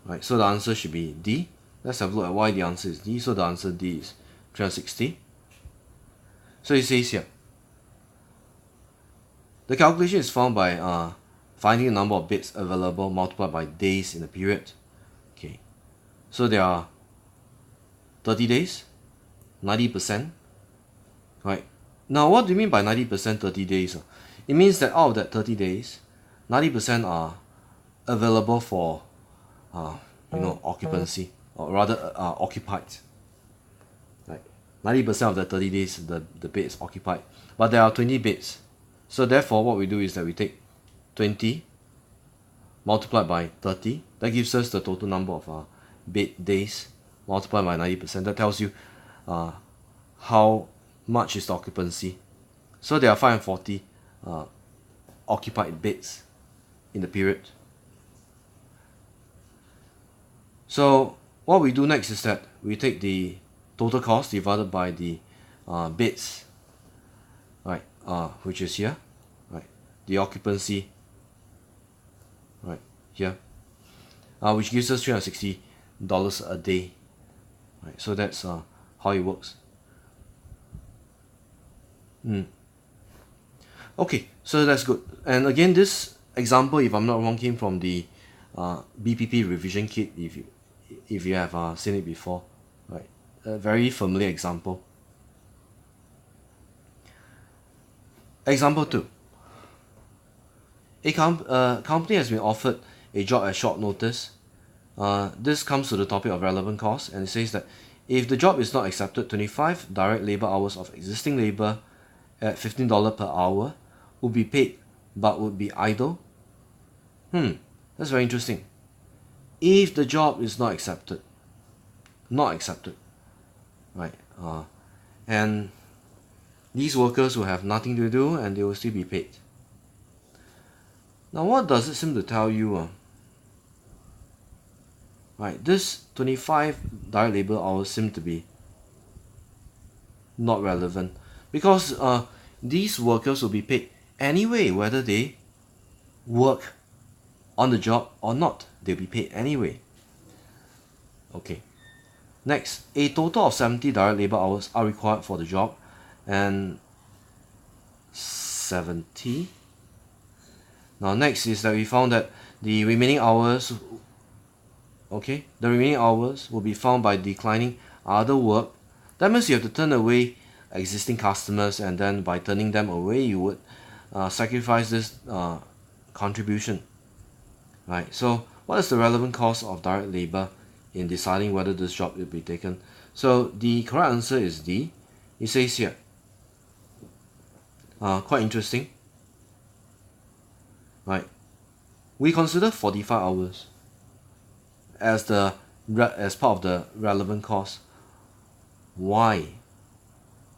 right, so the answer should be D. Let's have a look at why the answer is D. So the answer D is 360. So it says here, the calculation is found by finding the number of beds available multiplied by days in the period. Okay, so there are 30 days, 90%. Right. Now what do you mean by 90% 30 days? It means that out of that 30 days, 90% are available for occupancy, or rather occupied. Right. 90% of the 30 days the bed is occupied. But there are 20 beds. So therefore what we do is that we take 20 multiplied by 30. That gives us the total number of bed days multiplied by 90%. That tells you how much is the occupancy. So there are 540 occupied beds in the period. So what we do next is that we take the total cost divided by the beds, right, which is here, right, the occupancy, right, here, which gives us $360 a day, right. So that's how it works. Okay, so that's good. And again, this example, if I'm not wrong, came from the BPP revision kit. If you have seen it before, right? A very familiar example. Example 2. A company has been offered a job at short notice. This comes to the topic of relevant costs, and it says that if the job is not accepted, 25 direct labor hours of existing labor at $15 per hour would be paid but would be idle. That's very interesting. If the job is not accepted, right, and these workers will have nothing to do and they will still be paid. Now what does it seem to tell you? Right, this 25 direct labor hours seem to be not relevant, because these workers will be paid anyway whether they work on the job or not. They'll be paid anyway. Okay. Next, a total of 70 direct labor hours are required for the job, and 70. Now next is that we found that the remaining hours, okay, the remaining hours will be found by declining other work. That means you have to turn away existing customers, and then by turning them away you would sacrifice this contribution, right? So what is the relevant cost of direct labor in deciding whether this job will be taken? So the correct answer is D. It says here, quite interesting, right? We consider 45 hours as part of the relevant cost. Why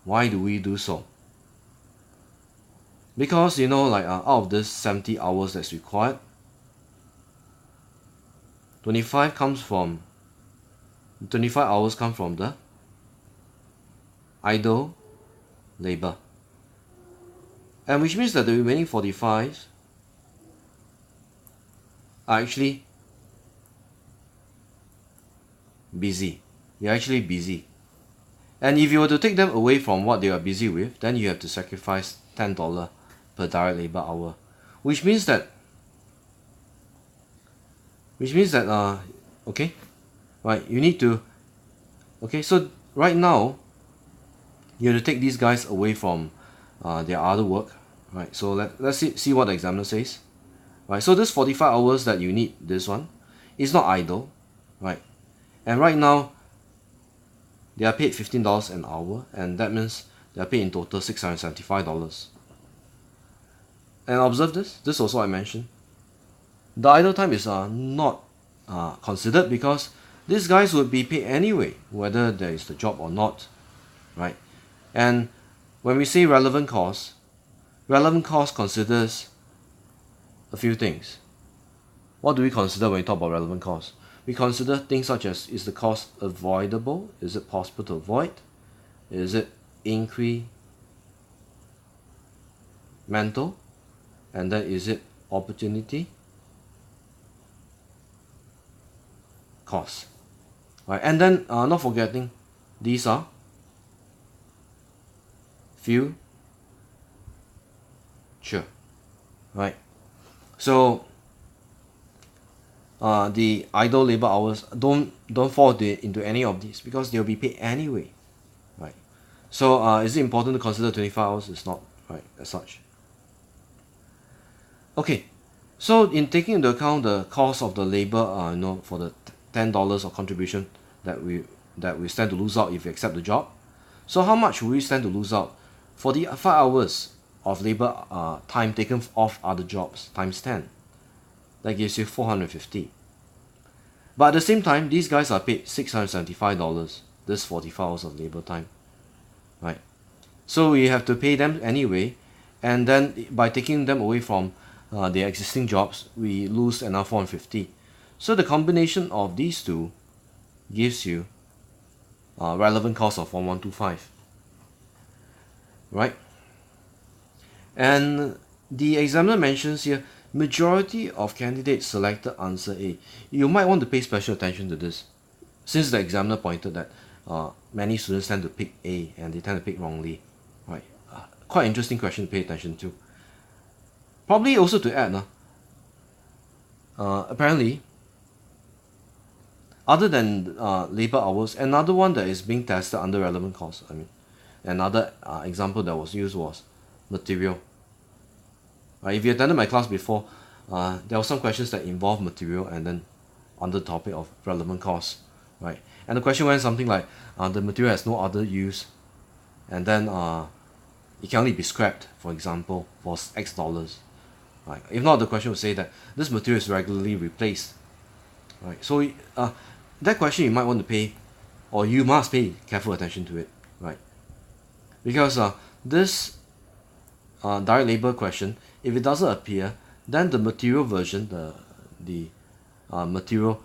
do we do so? Because out of this 70 hours that's required, 25 hours come from the idle labor, and which means that the remaining 45 are actually busy. They're actually busy. And if you were to take them away from what they are busy with, then you have to sacrifice $10 per direct labor hour, which means that okay, right, you need to, okay, so right now you have to take these guys away from their other work, right? So let's see what the examiner says, right? So this 45 hours that you need, this one is not idle, right? And right now they are paid $15 an hour, and that means they are paid in total $675. And observe this also I mentioned, the idle time is not considered, because these guys would be paid anyway, whether there is the job or not, right? And when we say relevant cost considers a few things. What do we consider when we talk about relevant cost? We consider things such as, is the cost avoidable? Is it possible to avoid? Is it incremental? And then is it opportunity cost? Right, and then not forgetting, these are future, right? So the idle labor hours, don't fall into any of these, because they'll be paid anyway, right? So is it important to consider 25 hours? It's not, right, as such. Okay, so in taking into account the cost of the labor, for the $10 of contribution that we stand to lose out if we accept the job. So how much will we stand to lose out for the 5 hours of labor time taken off other jobs times 10? That gives you $450. But at the same time, these guys are paid $675. This 45 hours of labor time, right? So we have to pay them anyway, and then by taking them away from their existing jobs, we lose another $450. So the combination of these two gives you relevant cost of 1125, right? And the examiner mentions here, majority of candidates selected answer A. You might want to pay special attention to this, since the examiner pointed that many students tend to pick A and they tend to pick wrongly, right? Quite interesting question to pay attention to. Probably also to add, apparently, other than labor hours, another one that is being tested under relevant cost, another example that was used was material. If you attended my class before, there were some questions that involve material and then on the topic of relevant cost, right? And the question went something like, the material has no other use, and then it can only be scrapped, for example, for X dollars, right? If not, the question would say that this material is regularly replaced, right? So that question you might want to pay, or you must pay careful attention to it, right? Because this direct labor question, if it doesn't appear, then the material version, the material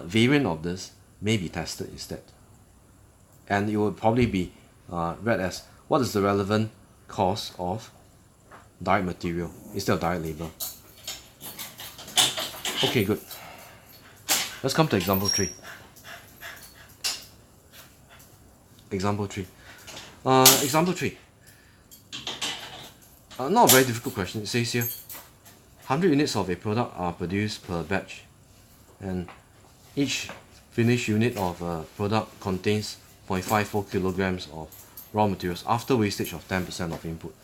variant of this may be tested instead, and it will probably be read as, what is the relevant cost of direct material instead of direct labor. Okay, good. Let's come to example 3. Example 3. Not a very difficult question. It says here, 100 units of a product are produced per batch, and each finished unit of a product contains 0.54 kilograms of raw materials after wastage of 10% of input.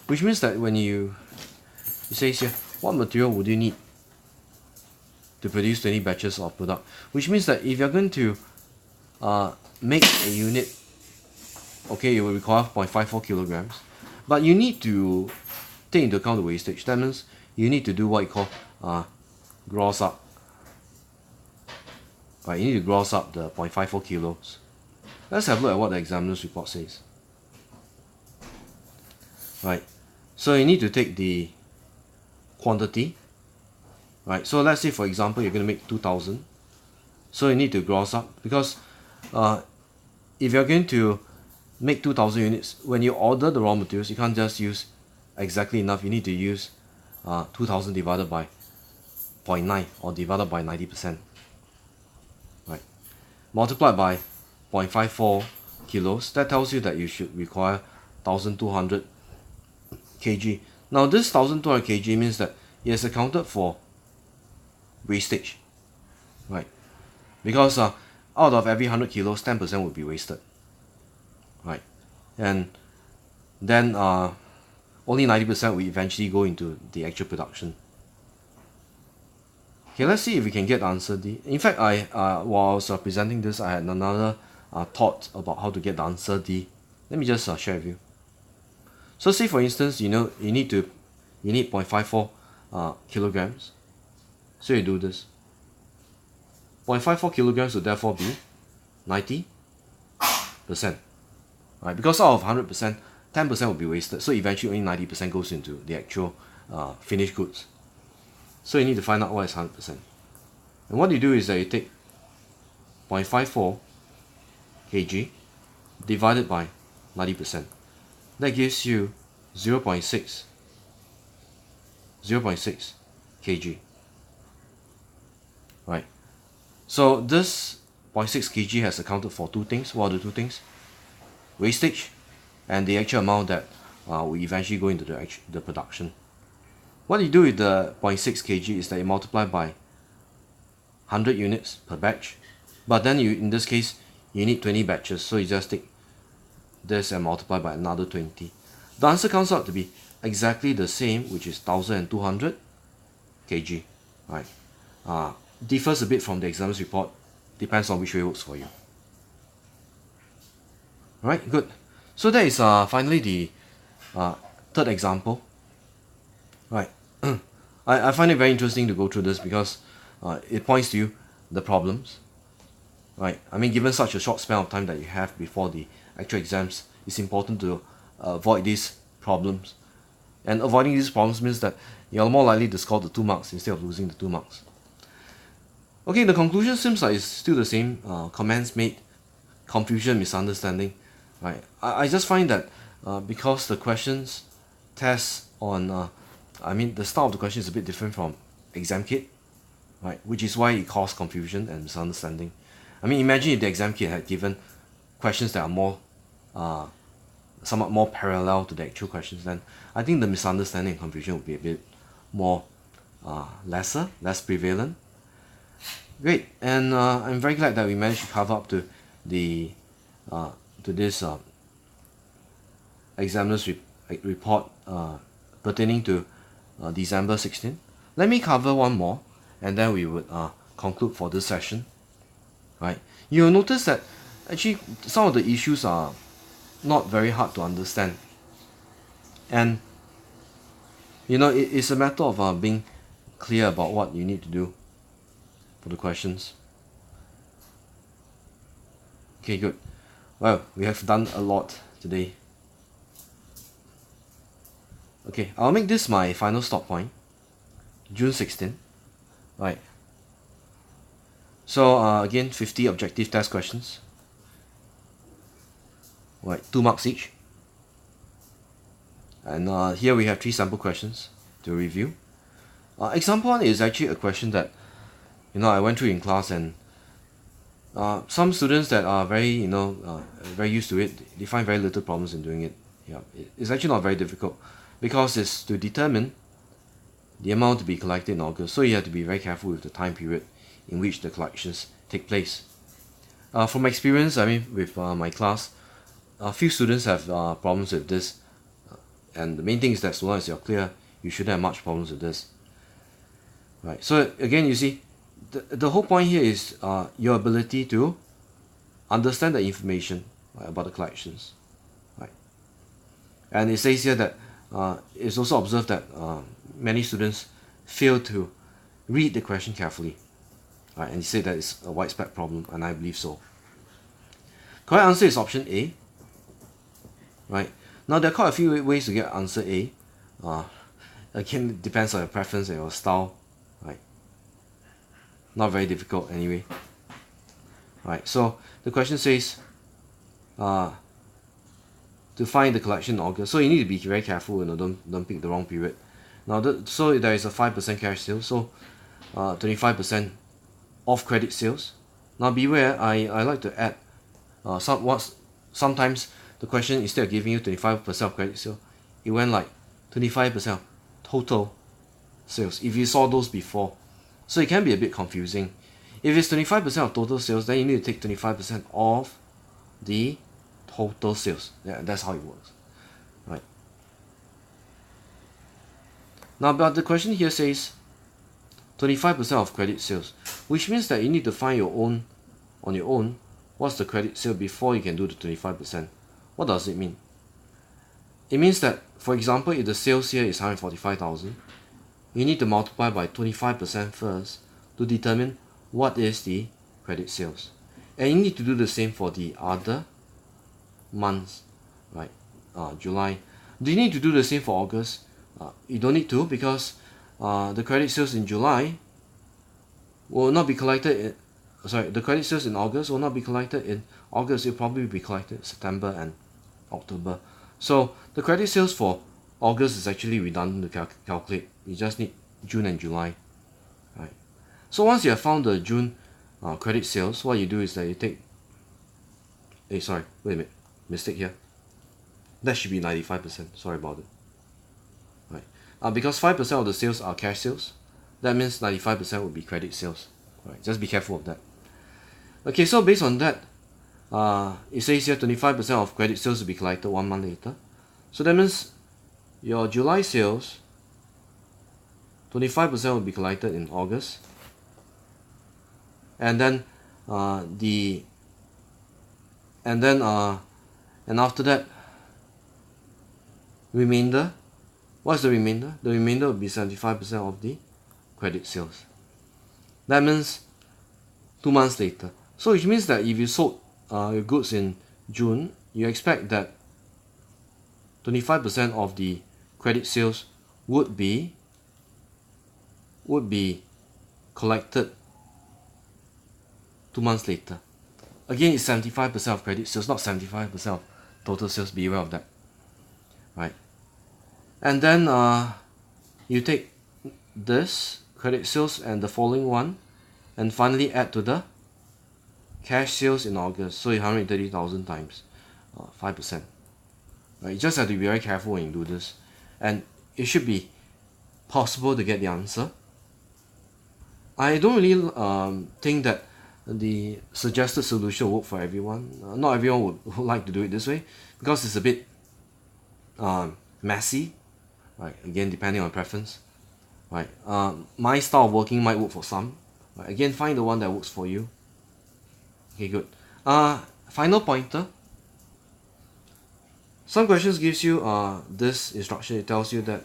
Which means that when it says here, what material would you need to produce 20 batches of product? Which means that if you're going to make a unit, okay, it will require 0.54 kilograms, but you need to take into account the wastage. That means you need to do what you call gross up. Right, you need to gross up the 0.54 kilos. Let's have a look at what the examiner's report says. Right, so you need to take the quantity. Right, so let's say for example you're going to make 2,000. So you need to gross up, because if you're going to make 2,000 units, when you order the raw materials, you can't just use exactly enough. You need to use 2,000 divided by 0.9 or divided by 90%. Right, multiplied by 0.54 kilos, that tells you that you should require 1,200 kg. Now this 1,200 kg means that it has accounted for wastage, right? Because out of every 100 kilos, 10% would be wasted, right? And then only 90% will eventually go into the actual production. Okay, let's see if we can get the answer D. In fact, while I was presenting this, I had another thought about how to get the answer D. Let me just share with you. So say for instance, you need 0.54 kilograms. So you do this. 0.54 kilograms would therefore be 90%. Right? Because out of 100%, 10% will be wasted. So eventually only 90% goes into the actual finished goods. So you need to find out what is 100%. And what you do is that you take 0.54 kg divided by 90%. That gives you 0.6 kg. Right. So this 0.6 kg has accounted for two things. What are the two things? Wastage and the actual amount that will eventually go into the production. What you do with the 0.6 kg is that you multiply by 100 units per batch, but then in this case you need 20 batches, so you just take this and multiply by another 20. The answer comes out to be exactly the same, which is 1200 kg. Right. Differs a bit from the examiner's report, depends on which way works for you. Right, good. So that is finally the third example. Right. I find it very interesting to go through this because it points to you the problems. Right. I mean, given such a short span of time that you have before the actual exams, it's important to avoid these problems. And avoiding these problems means that you're more likely to score the 2 marks instead of losing the 2 marks. Okay, the conclusion seems like it's still the same. Comments made, confusion, misunderstanding. Right. I just find that because the questions test on, the style of the question is a bit different from exam kit, right? Which is why it caused confusion and misunderstanding. I mean, imagine if the exam kit had given questions that are more, somewhat more parallel to the actual questions, then I think the misunderstanding and confusion would be a bit more, less prevalent. Great, and I'm very glad that we managed to cover up to the to this examiner's report pertaining to December 16. Let me cover one more, and then we would conclude for this session. Right, you'll notice that actually some of the issues are not very hard to understand, and it's a matter of being clear about what you need to do for the questions. Okay, good. Well, we have done a lot today. Okay, I'll make this my final stop point, June 16. Right. So again, 50 objective test questions. Right, 2 marks each. And here we have 3 sample questions to review. Example 1 is actually a question that I went through in class, and some students that are very very used to it, they find very little problems in doing it. Yeah, it's actually not very difficult because it's to determine the amount to be collected in August. So you have to be very careful with the time period in which the collections take place. From experience, I mean, with my class, a few students have problems with this, and the main thing is that so long as you're clear, you shouldn't have much problems with this. Right. So again, you see, the whole point here is your ability to understand the information, right, about the collections. Right. And it says here that it's also observed that many students fail to read the question carefully. Right, and you say that it's a widespread problem, and I believe so. Correct answer is option A. Right. Now there are quite a few ways to get answer A. Again, it depends on your preference and your style. Right. Not very difficult anyway. Right. So the question says to find the collection in August. So you need to be very careful, don't pick the wrong period. Now so there is a 5% cash sale, so 25% off credit sales. Now beware, I like to add sometimes the question, instead of giving you 25% of credit sale, it went like 25% of total sales, if you saw those before. So it can be a bit confusing. If it's 25% of total sales, then you need to take 25% of the total sales. Yeah, that's how it works. Right. Now, but the question here says 25% of credit sales, which means that you need to find on your own, what's the credit sale before you can do the 25%. What does it mean? It means that, for example, if the sales here is 145,000, you need to multiply by 25% first to determine what is the credit sales. And you need to do the same for the other months, right? July. Do you need to do the same for August? You don't need to, because the credit sales in July will not be collected the credit sales in August will not be collected in August. It will probably be collected in September and October. So the credit sales for August is actually redundant to calculate. You just need June and July, right? So once you have found the June credit sales, what you do is that you take wait a minute, mistake here. That should be 95%. Sorry about it. Right. Because 5% of the sales are cash sales, that means 95% would be credit sales. Right. Just be careful of that. Okay, so based on that, it says here 25% of credit sales will be collected 1 month later. So that means your July sales, 25% will be collected in August, and then and after that, remainder. What's the remainder? The remainder will be 75% of the credit sales. That means 2 months later. So which means that if you sold your goods in June, you expect that 25% of the credit sales would be collected 2 months later. Again, it's 75% of credit sales, not 75% of total sales. Be aware of that, right? And then you take this credit sales and the following one, and finally add to the cash sales in August. So 130,000 times 5%. Right? You just have to be very careful when you do this, and it should be possible to get the answer. I don't really think that the suggested solution will work for everyone. Not everyone would like to do it this way, because it's a bit messy, right? Again, depending on preference, right? My style of working might work for some. Right? Again, find the one that works for you. Okay, good. Final pointer. Some questions gives you this instruction. It tells you that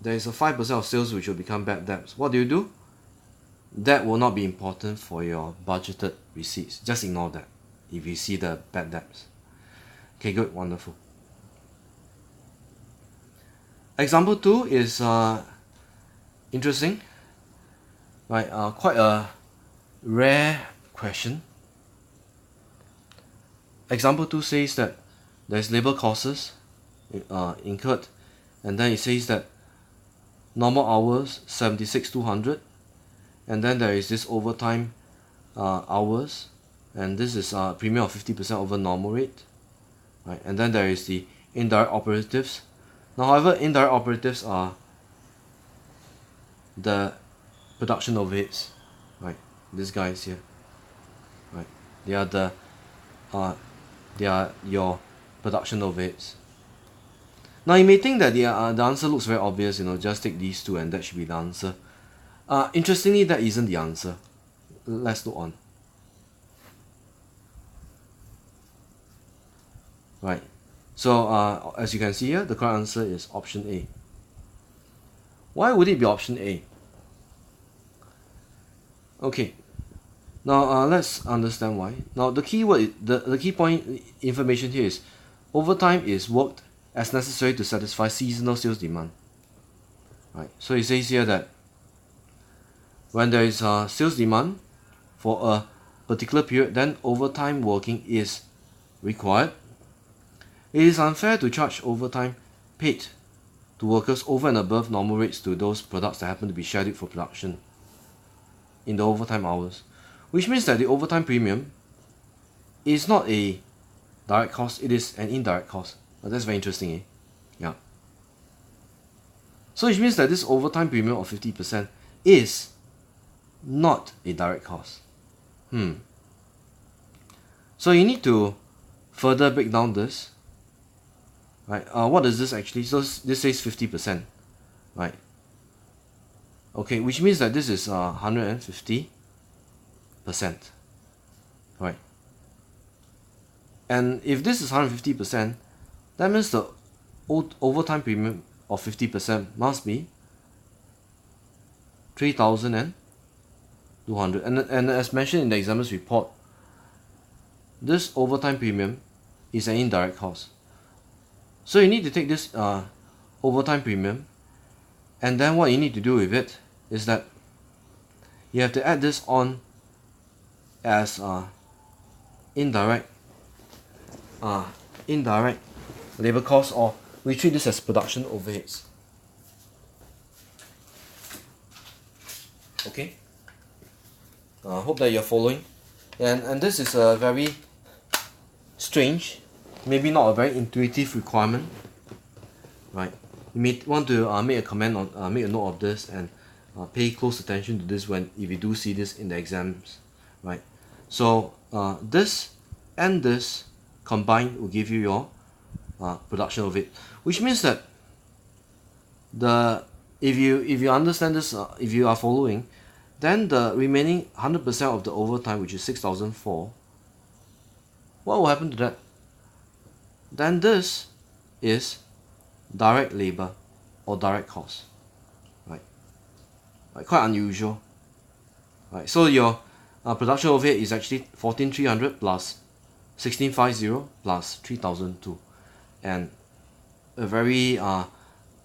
there is a 5% of sales which will become bad debts. What do? That will not be important for your budgeted receipts. Just ignore that if you see the bad debts. Okay, good, wonderful. Example 2 is interesting, right? Quite a rare question. Example 2 says that there's labor costs incurred, and then it says that normal hours 76,200, and then there is this overtime hours, and this is a premium of 50% over normal rate, right? And then there is the indirect operatives. Now, however, indirect operatives are the production overheads, right? These guys here, right? They are your production overheads. Now, you may think that the answer looks very obvious, just take these two and that should be the answer. Interestingly, that isn't the answer. Let's look on. Right. So, as you can see here, the correct answer is option A. Why would it be option A? Okay. Now, let's understand why. Now, the key word, the key point information here is overtime is worked as necessary to satisfy seasonal sales demand. Right. So it says here that when there is sales demand for a particular period, then overtime working is required. It is unfair to charge overtime paid to workers over and above normal rates to those products that happen to be scheduled for production in the overtime hours, which means that the overtime premium is not a direct cost, it is an indirect cost. That's very interesting, eh? Yeah. So which means that this overtime premium of 50% is not a direct cost. So you need to further break down this. Right? What does this actually? So this says 50%, right? Okay, which means that this is 150%, right? And if this is 150%, that means the overtime premium of 50% must be 3,050 200. And as mentioned in the examiner's report, this overtime premium is an indirect cost. So you need to take this overtime premium, and then what you need to do with it is that you have to add this on as indirect labor costs, or we treat this as production overheads. Okay, hope that you're following. And this is a very strange, maybe not a very intuitive requirement, right? You may want to make a comment on, make a note of this, and pay close attention to this if you do see this in the exams, right? So this and this combined will give you your production of it, which means that if you understand this, if you are following, then the remaining 100% of the overtime, which is 6,004, what will happen to that? Then this is direct labor or direct cost, right? Quite unusual, right? So your production overhead is actually 14,300 plus 1650 plus 3,002, and a very not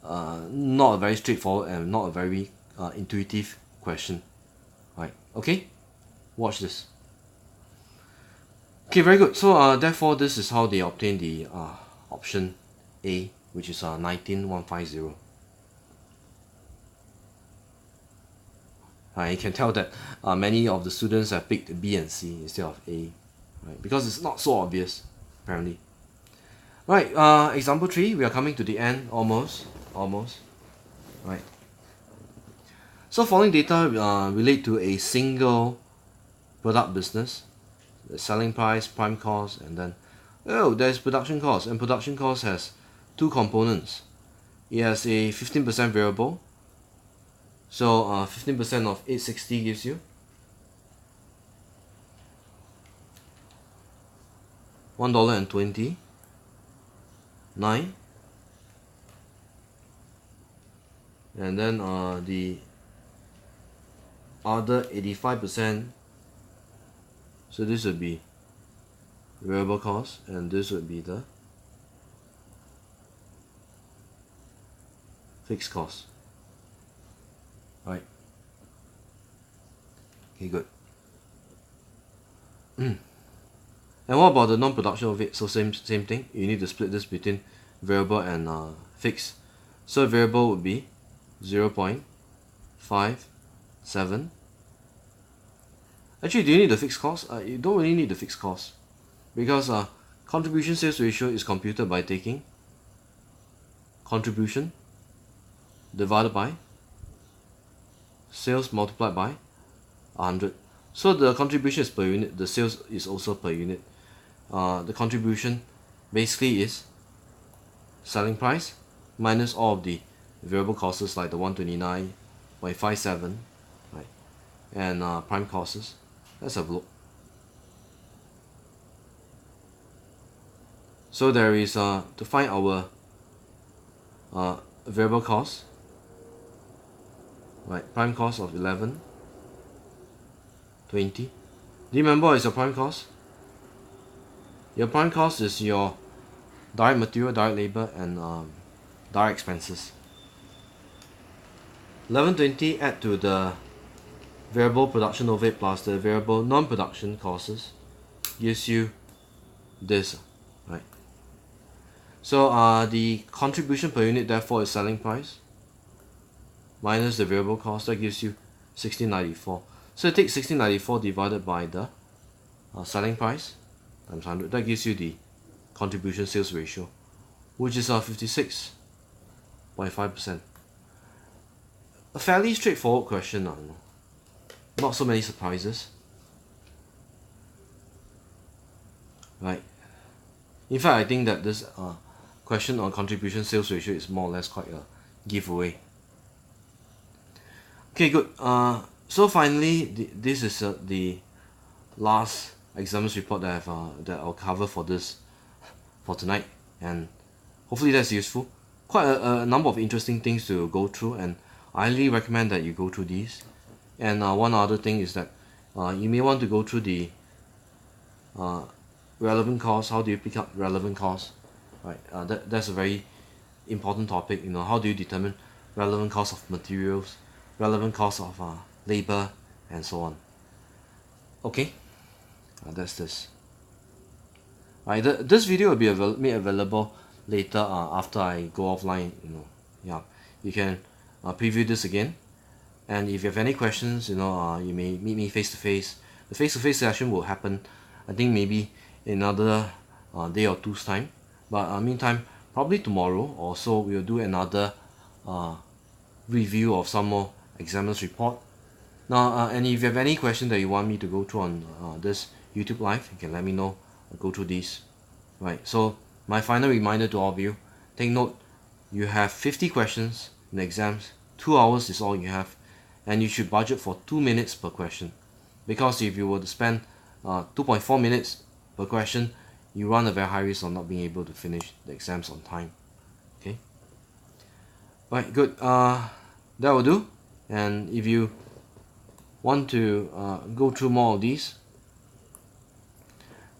a very straightforward and not a very intuitive question, right? Okay, watch this. Okay, very good. So therefore this is how they obtain the option A, which is 19150. You can tell that many of the students have picked B and C instead of A, right? Because it's not so obvious, apparently. Right, example 3, we are coming to the end, almost, right? So following data relate to a single product business, the selling price, prime cost, and then, there's production cost, and production cost has two components. It has a 15% variable, so 15% of 860 gives you $1.29, and then the other 85%, so this would be variable cost, and this would be the fixed cost, right? Okay, good. And what about the non-production of it? So same thing, you need to split this between variable and fixed. So variable would be 0.57. Actually, do you need the fixed cost? You don't really need the fixed cost, because contribution sales ratio is computed by taking contribution divided by sales multiplied by 100. So the contribution is per unit, the sales is also per unit. The contribution basically is selling price minus all of the variable costs like the 129.57, right, and prime costs. Let's have a look. So there is to find our variable cost, right, prime cost of 11.20. Do you remember what is your prime cost? Your prime cost is your direct material, direct labor, and direct expenses. 11.20 add to the variable production overhead plus the variable non-production costs gives you this, right? So the contribution per unit therefore is selling price minus the variable cost, that gives you 1694. So you take 1694 divided by the selling price times 100, that gives you the contribution sales ratio, which is 56.5%. A fairly straightforward question, not so many surprises, right? In fact, I think that this question on contribution sales ratio is more or less quite a giveaway. Okay, good. So finally, this is the last exams report that I'll cover for tonight, and hopefully that's useful. Quite a number of interesting things to go through, and I highly recommend that you go through these. And one other thing is that you may want to go through the relevant course. How do you pick up relevant course, right? That's a very important topic. How do you determine relevant cost of materials, relevant cost of labor, and so on. Okay, that's this. Right, this video will be made available later after I go offline. Yeah, you can preview this again. And if you have any questions, you may meet me face to face. The face to face session will happen, I think maybe in another day or two's time. But meantime, probably tomorrow or so, we'll do another review of some more examiner's report. Now, and if you have any question that you want me to go through on this YouTube live, you can let me know. I'll go through these. Right. So my final reminder to all of you: take note. You have 50 questions in the exams. 2 hours is all you have, and you should budget for 2 minutes per question. Because if you were to spend 2.4 minutes per question, you run a very high risk of not being able to finish the exams on time. Okay. Right. Good. That will do. And if you want to go through more of these,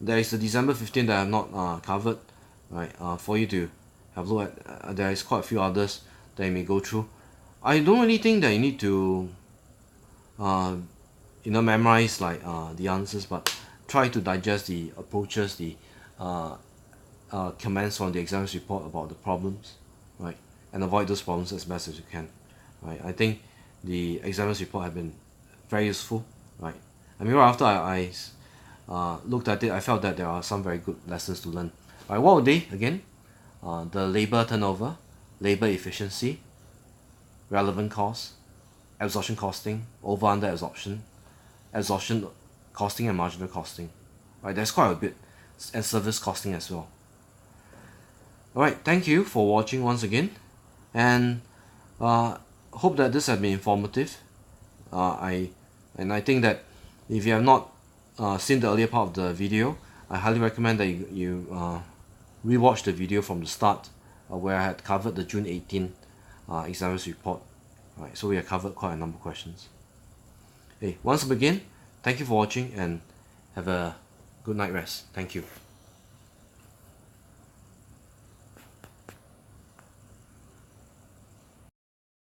there is the December 15th that I have not covered, right? For you to have a look at. There is quite a few others that you may go through. I don't really think that you need to, memorize like the answers, but try to digest the approaches, the comments from the exams report about the problems, right? And avoid those problems as best as you can, right? I think the exams report have been very useful, right? I mean, right after I looked at it, I felt that there are some very good lessons to learn. Right, what were they again? The labor turnover, labor efficiency, relevant cost, absorption costing, over under absorption, absorption costing and marginal costing. Right, there's quite a bit, and service costing as well. Alright, thank you for watching once again, and hope that this has been informative. I think that if you have not seen the earlier part of the video, I highly recommend that you rewatch the video from the start, where I had covered the June 18 examiners report. Right, so we have covered quite a number of questions. Hey, once again, thank you for watching and have a good night rest. Thank you.